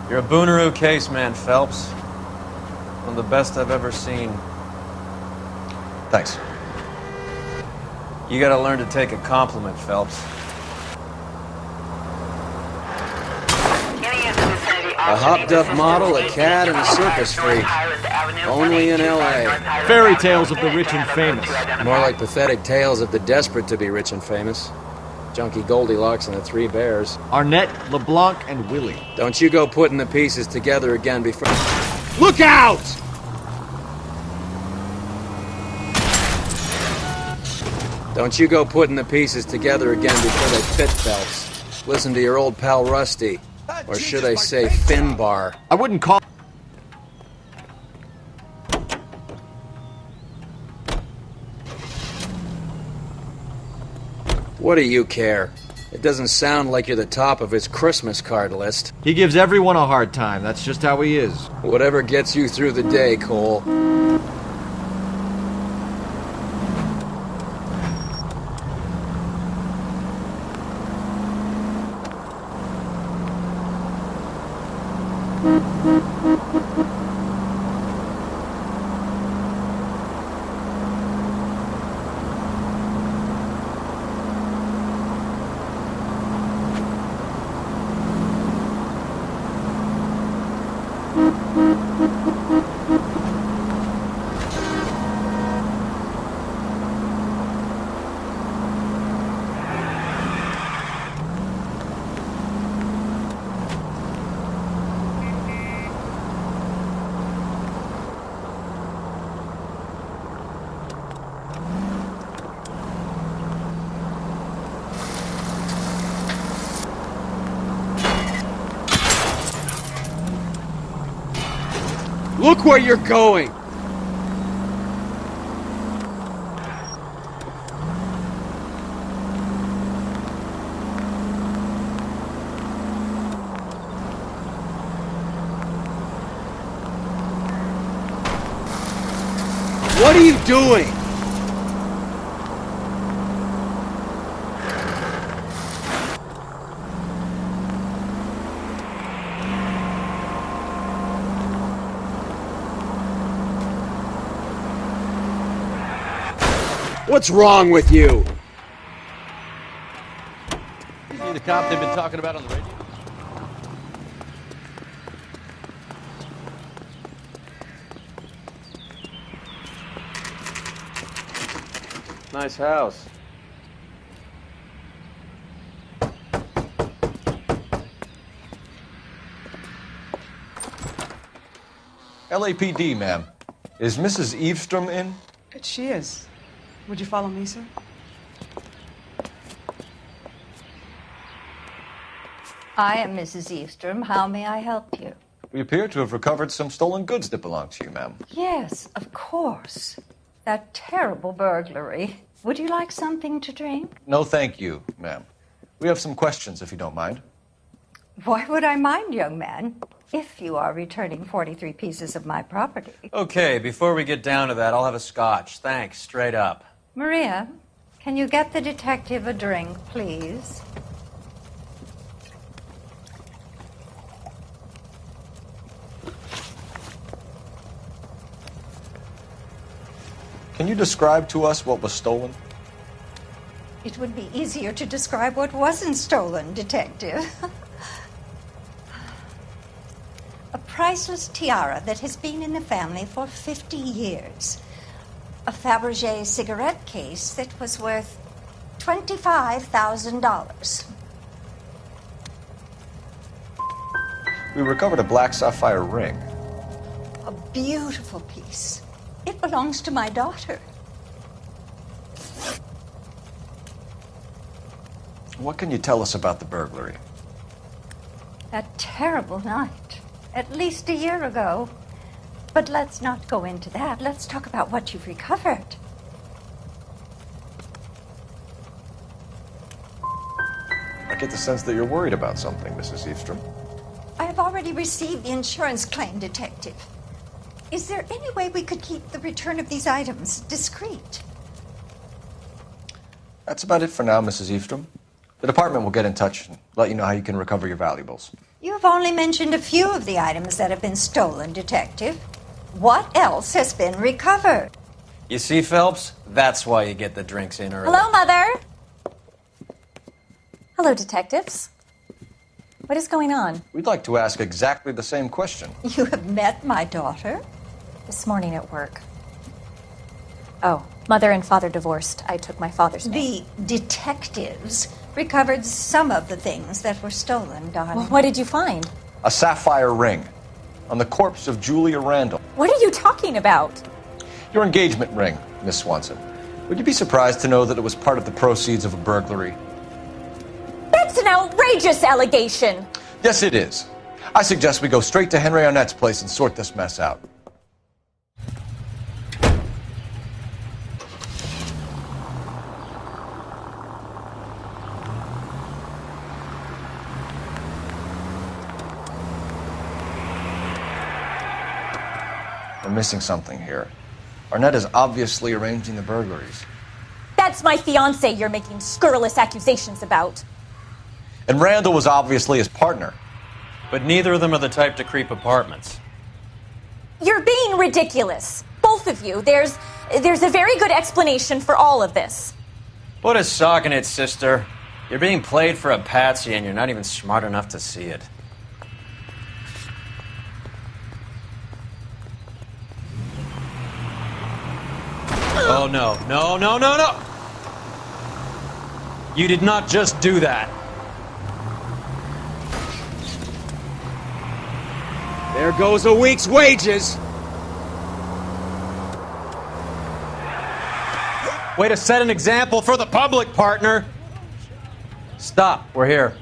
You're a Booneroo case man, Phelps. One of the best I've ever seen. Thanks. You gotta learn to take a compliment, Phelps. A hopped-up model, a cat, and a circus freak. Only in L.A. Fairy tales of the rich and famous. More like pathetic tales of the desperate to be rich and famous. Junkie Goldilocks and the Three Bears. Arnett, LeBlanc, and Willie. Don't you go putting the pieces together again before... Look out! Don't you go putting the pieces together again before they fit, Phelps. Listen to your old pal Rusty. Or should I say Finbar? I wouldn't call... What do you care? It doesn't sound like you're the top of his Christmas card list. He gives everyone a hard time. That's just how he is. Whatever gets you through the day, Cole. Look where you're going! What are you doing? What's wrong with you? Is he the cop they've been talking about on the radio? Nice house. LAPD, ma'am. Is Mrs. Eavestrom in? She is. Would you follow me, sir? I am Mrs. Eavestrom. How may I help you? We appear to have recovered some stolen goods that belong to you, ma'am. Yes, of course. That terrible burglary. Would you like something to drink? No, thank you, ma'am. We have some questions, if you don't mind. Why would I mind, young man, if you are returning 43 pieces of my property? Okay, before we get down to that, I'll have a scotch. Thanks, straight up. Maria, can you get the detective a drink, please? Can you describe to us what was stolen? It would be easier to describe what wasn't stolen, Detective. A priceless tiara that has been in the family for 50 years. A Fabergé cigarette case that was worth $25,000. We recovered a black sapphire ring. A beautiful piece. It belongs to my daughter. What can you tell us about the burglary? That terrible night, at least a year ago. But let's not go into that. Let's talk about what you've recovered. I get the sense that you're worried about something, Mrs. Eastrom. I have already received the insurance claim, Detective. Is there any way we could keep the return of these items discreet? That's about it for now, Mrs. Eastrom. The department will get in touch and let you know how you can recover your valuables. You have only mentioned a few of the items that have been stolen, Detective. What else has been recovered? You see, Phelps? That's why you get the drinks in early. Hello, Mother. Hello, detectives. What is going on? We'd like to ask exactly the same question. You have met my daughter? This morning at work. Oh, mother and father divorced. I took my father's name. The detectives recovered some of the things that were stolen, darling. Well, what did you find? A sapphire ring on the corpse of Julia Randall. What are you talking about? Your engagement ring, Miss Swanson. Would you be surprised to know that it was part of the proceeds of a burglary? That's an outrageous allegation! Yes, it is. I suggest we go straight to Henry Arnett's place and sort this mess out. We're missing something here. Arnett is obviously arranging the burglaries. That's my fiance you're making scurrilous accusations about. And Randall was obviously his partner. But neither of them are the type to creep apartments. You're being ridiculous. Both of you. There's a very good explanation for all of this. Put a sock in it, sister. You're being played for a patsy and you're not even smart enough to see it. Oh, no. No, no, no, no! You did not just do that. There goes a week's wages. Way to set an example for the public, partner. Stop. We're here.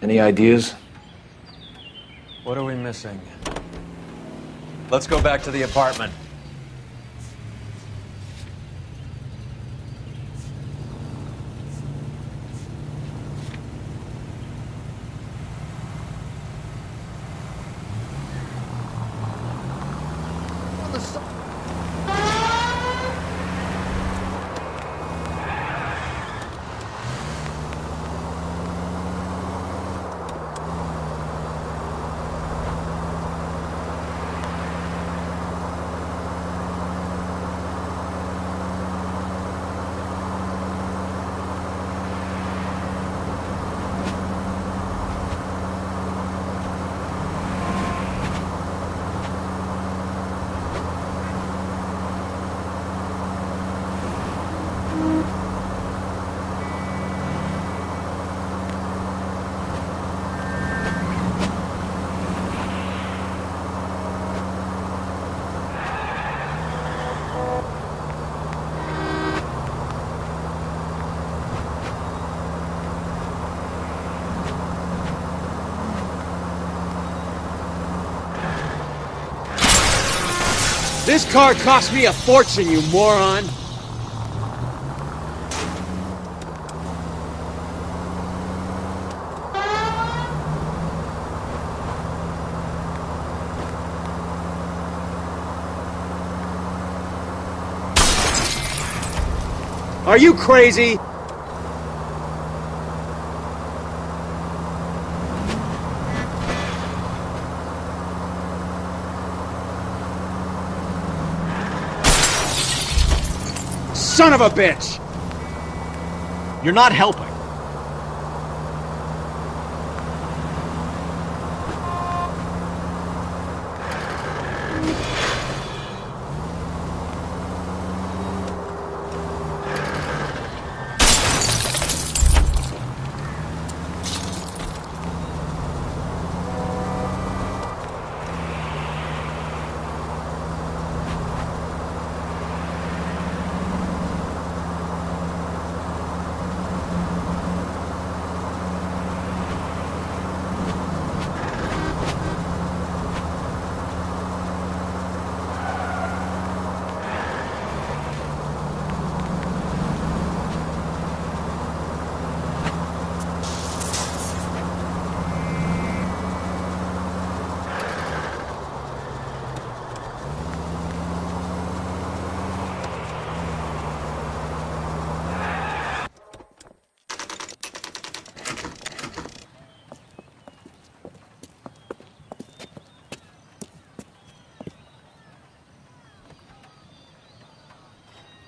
Any ideas? What are we missing? Let's go back to the apartment. This car cost me a fortune, you moron! Are you crazy? Son of a bitch! You're not helping.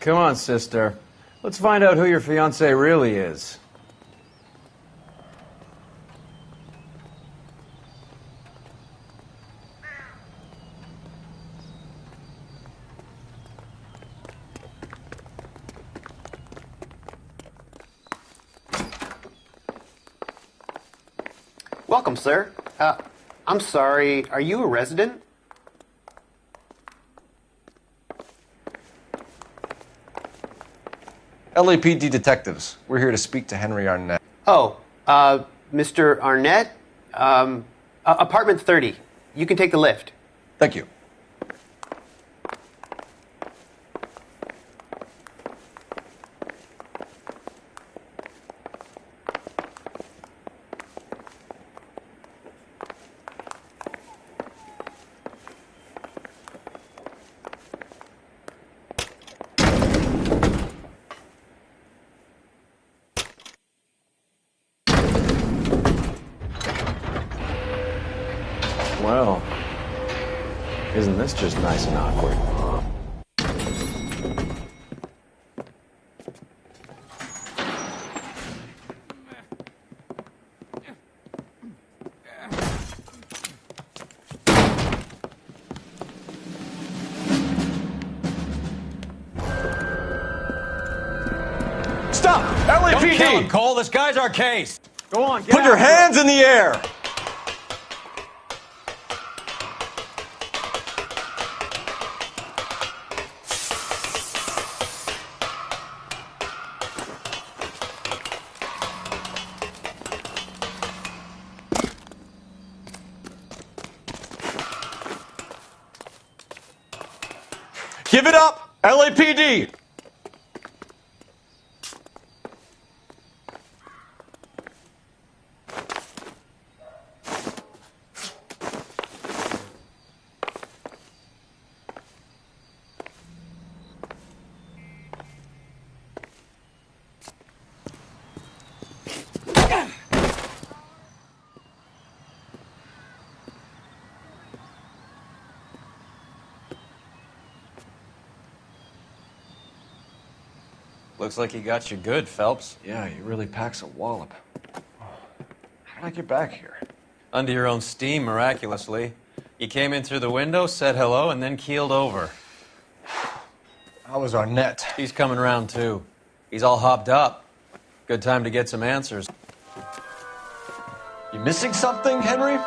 come on, sister. Let's find out who your fiancé really is. Welcome, sir. I'm sorry, are you a resident? LAPD detectives. We're here to speak to Henry Arnett. Oh, Mr. Arnett? Apartment 30. You can take the lift. Thank you. Well, isn't this just nice and awkward? Stop! LAPD! Don't kill him, Cole. This guy's our case. Go on, get Put your after hands it. in the air! Give it up, LAPD! Looks like he got you good, Phelps. Yeah, he really packs a wallop. How did I get back here? Under your own steam, miraculously. You came in through the window, said hello, and then keeled over. How was Arnett? He's coming round, too. He's all hopped up. Good time to get some answers. You missing something, Henry?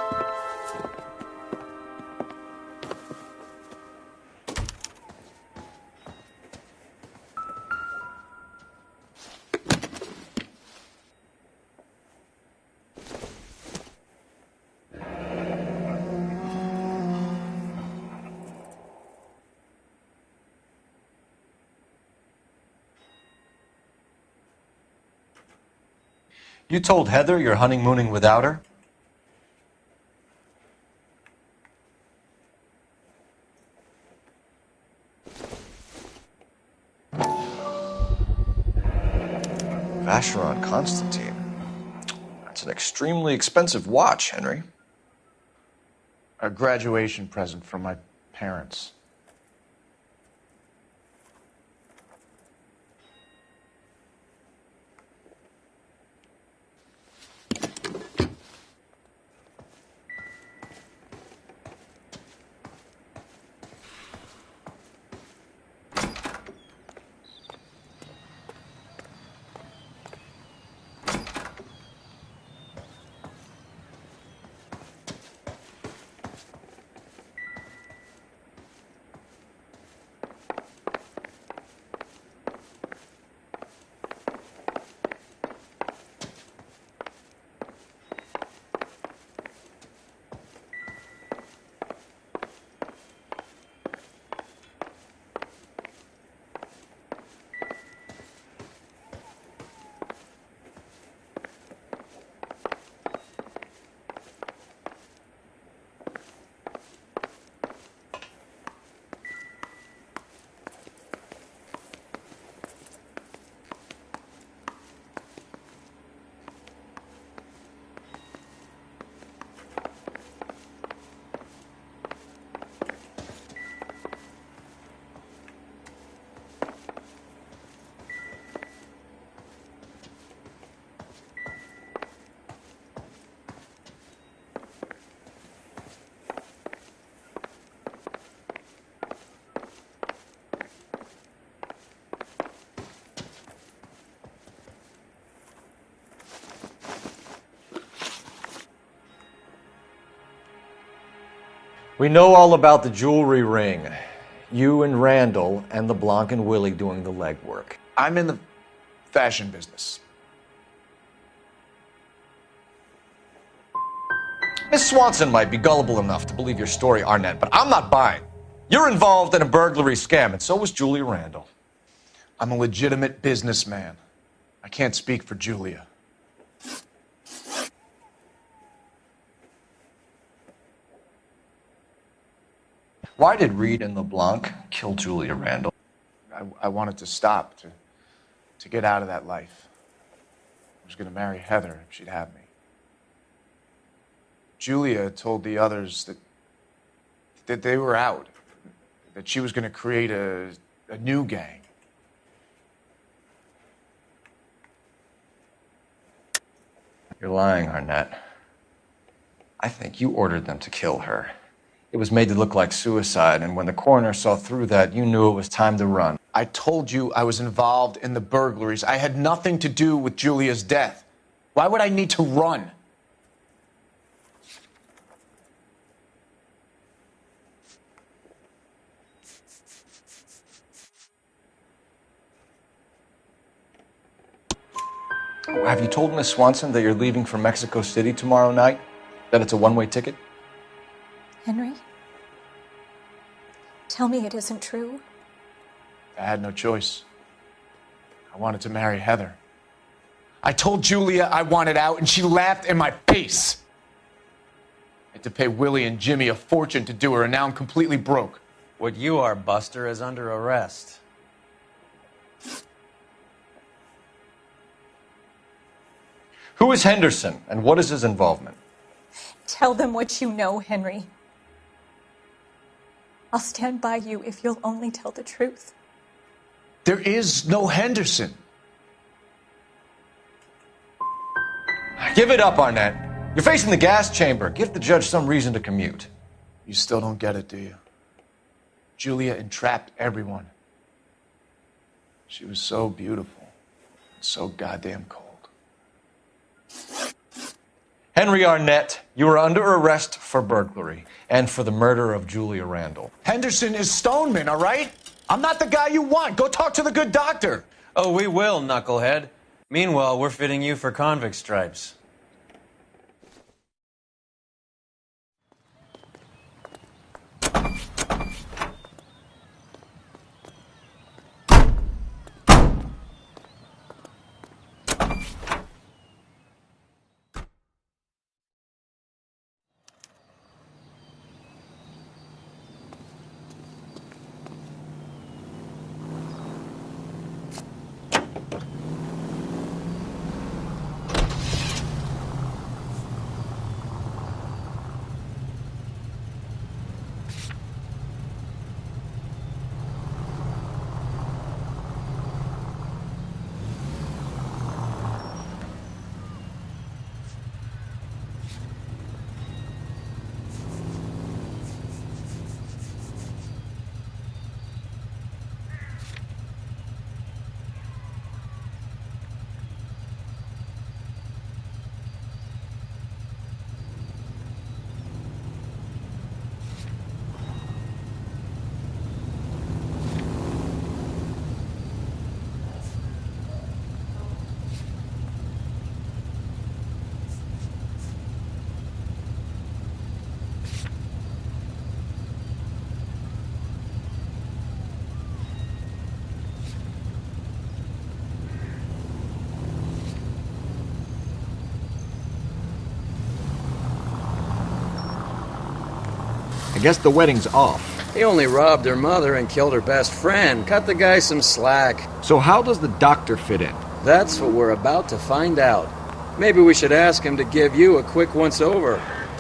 You told Heather you're honeymooning without her? Vacheron Constantine. That's an extremely expensive watch, Henry. A graduation present from my parents. We know all about the jewelry ring. You and Randall and LeBlanc and Willie doing the legwork. I'm in the fashion business. Miss Swanson might be gullible enough to believe your story, Arnett, but I'm not buying. You're involved in a burglary scam, and so was Julia Randall. I'm a legitimate businessman. I can't speak for Julia. Why did Reed and LeBlanc kill Julia Randall? I wanted to stop, to get out of that life. I was going to marry Heather if she'd have me. Julia told the others that they were out, that she was going to create a new gang. You're lying, Arnett. I think you ordered them to kill her. It was made to look like suicide, and when the coroner saw through that, you knew it was time to run. I told you I was involved in the burglaries. I had nothing to do with Julia's death. Why would I need to run? Have you told Miss Swanson that you're leaving for Mexico City tomorrow night? That it's a one-way ticket? Henry? Tell me it isn't true. I had no choice. I wanted to marry Heather. I told Julia I wanted out, and she laughed in my face. I had to pay Willie and Jimmy a fortune to do her, and now I'm completely broke. What you are, Buster, is under arrest. Who is Henderson, and what is his involvement? Tell them what you know, Henry. I'll stand by you if you'll only tell the truth. There is no Henderson. Give it up, Arnett. You're facing the gas chamber. Give the judge some reason to commute. You still don't get it, do you? Julia entrapped everyone. She was so beautiful, and so goddamn cold. Henry Arnett, you are under arrest for burglary and for the murder of Julia Randall. Henderson is Stoneman, all right? I'm not the guy you want. Go talk to the good doctor. Oh, we will, knucklehead. Meanwhile, we're fitting you for convict stripes. I guess the wedding's off. He only robbed her mother and killed her best friend. Cut the guy some slack. So how does the doctor fit in? That's what we're about to find out. Maybe we should ask him to give you a quick once-over.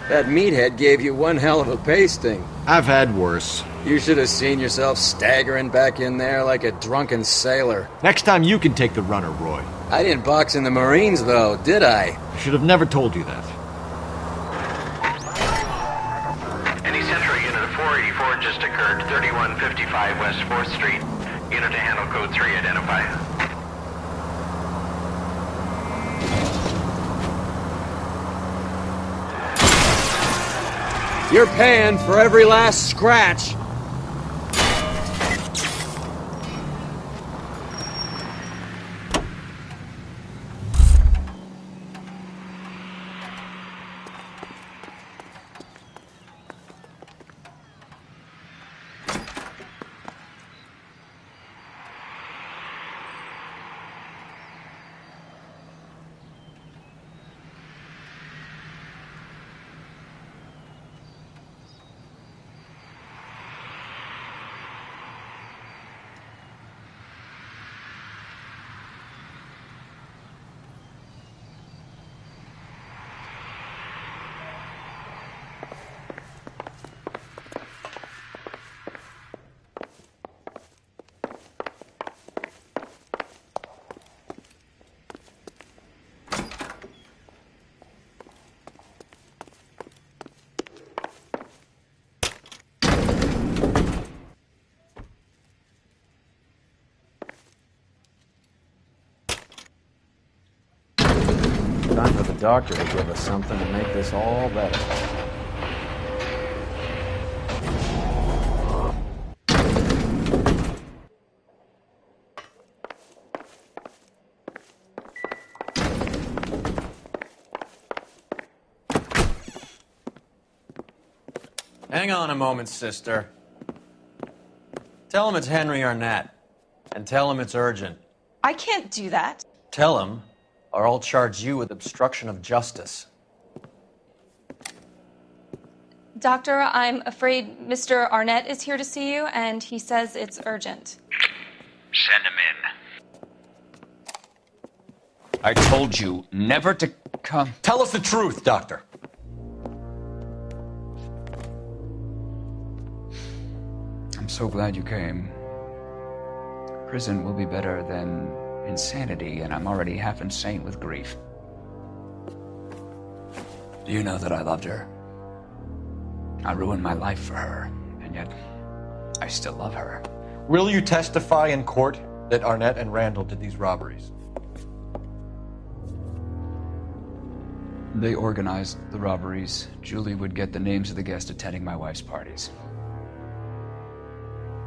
That meathead gave you one hell of a pasting. I've had worse. You should have seen yourself staggering back in there like a drunken sailor. Next time you can take the runner, Roy. I didn't box in the Marines, though, did I? Should have never told you that. Any Central Unit of 484 just occurred, 3155 West 4th Street. Unit to handle code 3, identify. You're paying for every last scratch. Time for the doctor to give us something to make this all better. Hang on a moment, sister. Tell him it's Henry Arnett. And tell him it's urgent. I can't do that. Tell him, or I'll charge you with obstruction of justice. Doctor, I'm afraid Mr. Arnett is here to see you, and he says it's urgent. Send him in. I told you never to come. Tell us the truth, Doctor. I'm so glad you came. Prison will be better than insanity, and I'm already half insane with grief. Do you know that I loved her? I ruined my life for her, and yet I still love her. Will you testify in court that Arnett and Randall did these robberies? They organized the robberies. Julie would get the names of the guests attending my wife's parties.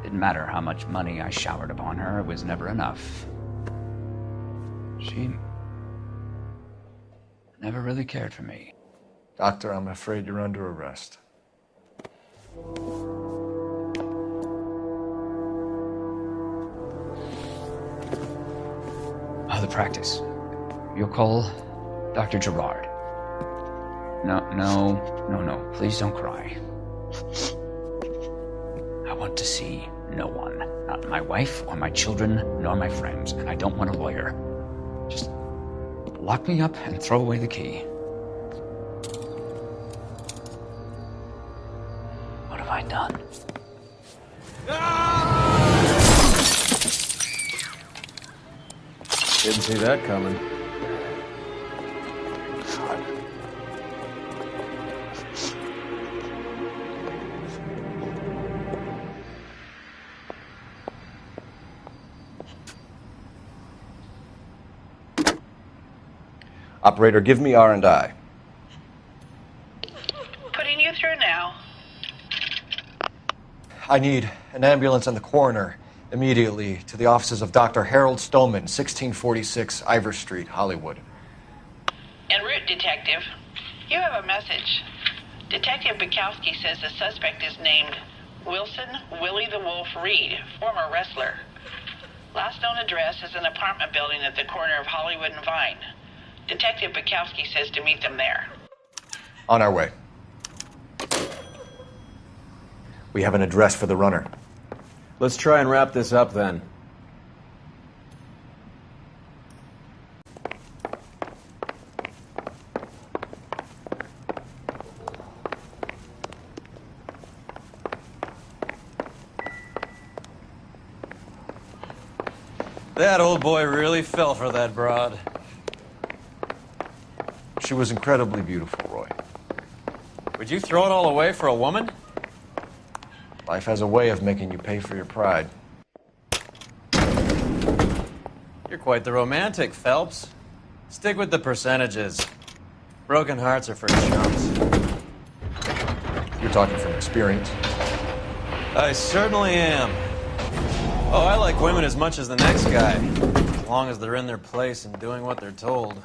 Didn't matter how much money I showered upon her, it was never enough. She never really cared for me. Doctor, I'm afraid you're under arrest. The practice. You'll call Dr. Gerard. No. Please don't cry. I want to see no one. Not my wife or my children, nor my friends. And I don't want a lawyer. Just lock me up and throw away the key. What have I done? Didn't see that coming. Operator, give me R&I. Putting you through now. I need an ambulance and the coroner immediately to the offices of Dr. Harold Stoneman, 1646 Ivor Street, Hollywood. En route, Detective. You have a message. Detective Bukowski says the suspect is named Wilson Willie the Wolf Reed, former wrestler. Last known address is an apartment building at the corner of Hollywood and Vine. Detective Bukowski says to meet them there. On our way. We have an address for the runner. Let's try and wrap this up then. That old boy really fell for that broad. She was incredibly beautiful, Roy. Would you throw it all away for a woman? Life has a way of making you pay for your pride. You're quite the romantic, Phelps. Stick with the percentages. Broken hearts are for chumps. You're talking from experience. I certainly am. Oh, I like women as much as the next guy, as long as they're in their place and doing what they're told.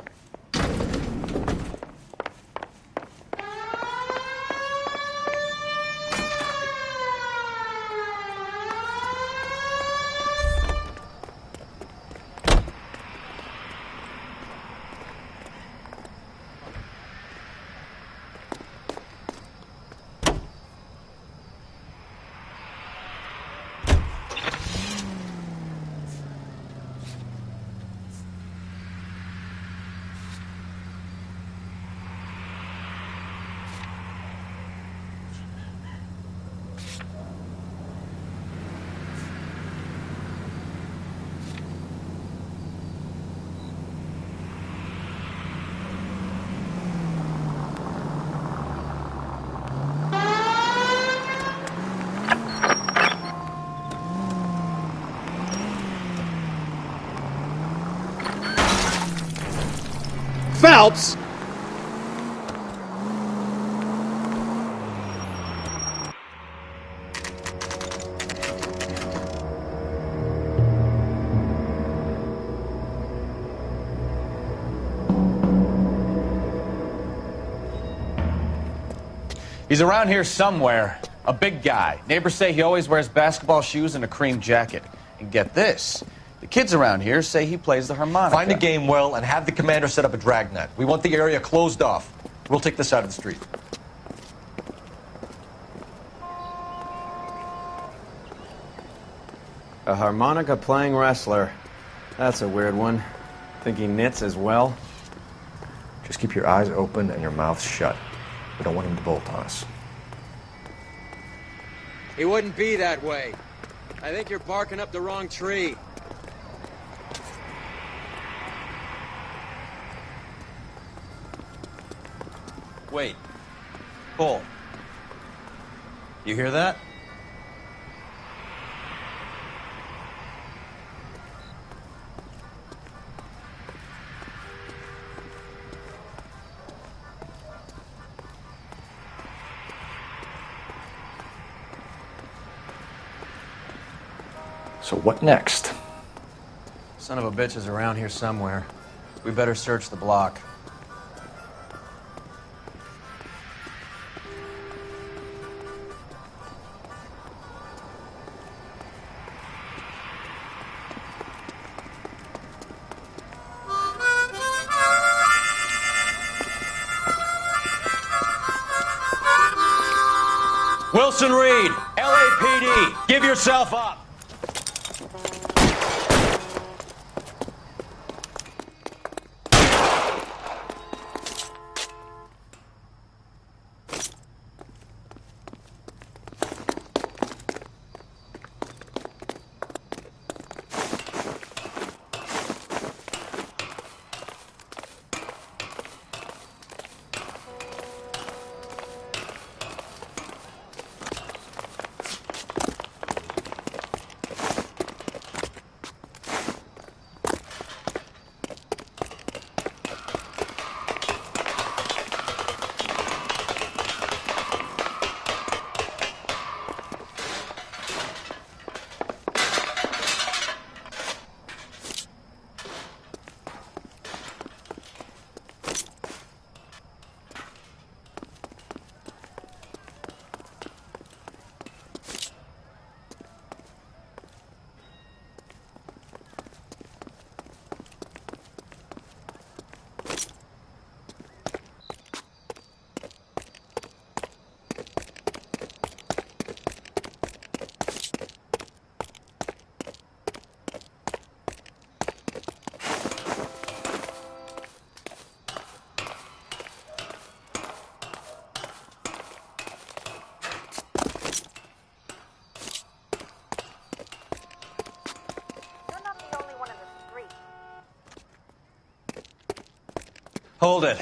Phelps! He's around here somewhere. A big guy. Neighbors say he always wears basketball shoes and a cream jacket. And get this. The kids around here say he plays the harmonica. Find a game well and have the commander set up a dragnet. We want the area closed off. We'll take this side of the street. A harmonica playing wrestler. That's a weird one. Think he knits as well? Just keep your eyes open and your mouth shut. We don't want him to bolt on us. He wouldn't be that way. I think you're barking up the wrong tree. Wait. Cole. You hear that? So what next? Son of a bitch is around here somewhere. We better search the block. Wilson Reed, LAPD, give yourself up. Hold it.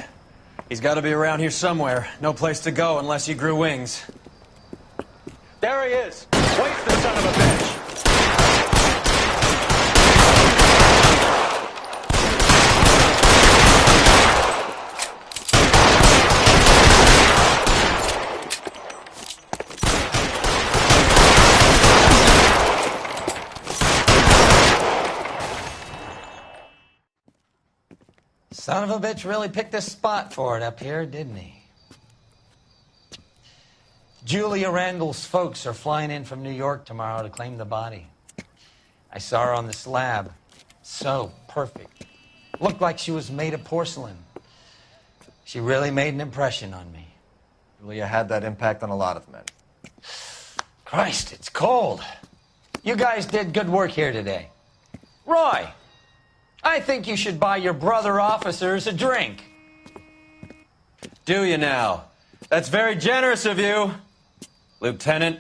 He's got to be around here somewhere. No place to go unless he grew wings. There he is. Waste the son of a bitch. Son of a bitch really picked a spot for it up here, didn't he? Julia Randall's folks are flying in from New York tomorrow to claim the body. I saw her on the slab. So perfect. Looked like she was made of porcelain. She really made an impression on me. Julia had that impact on a lot of men. Christ, it's cold. You guys did good work here today. Roy, I think you should buy your brother officers a drink. Do you now? That's very generous of you. Lieutenant,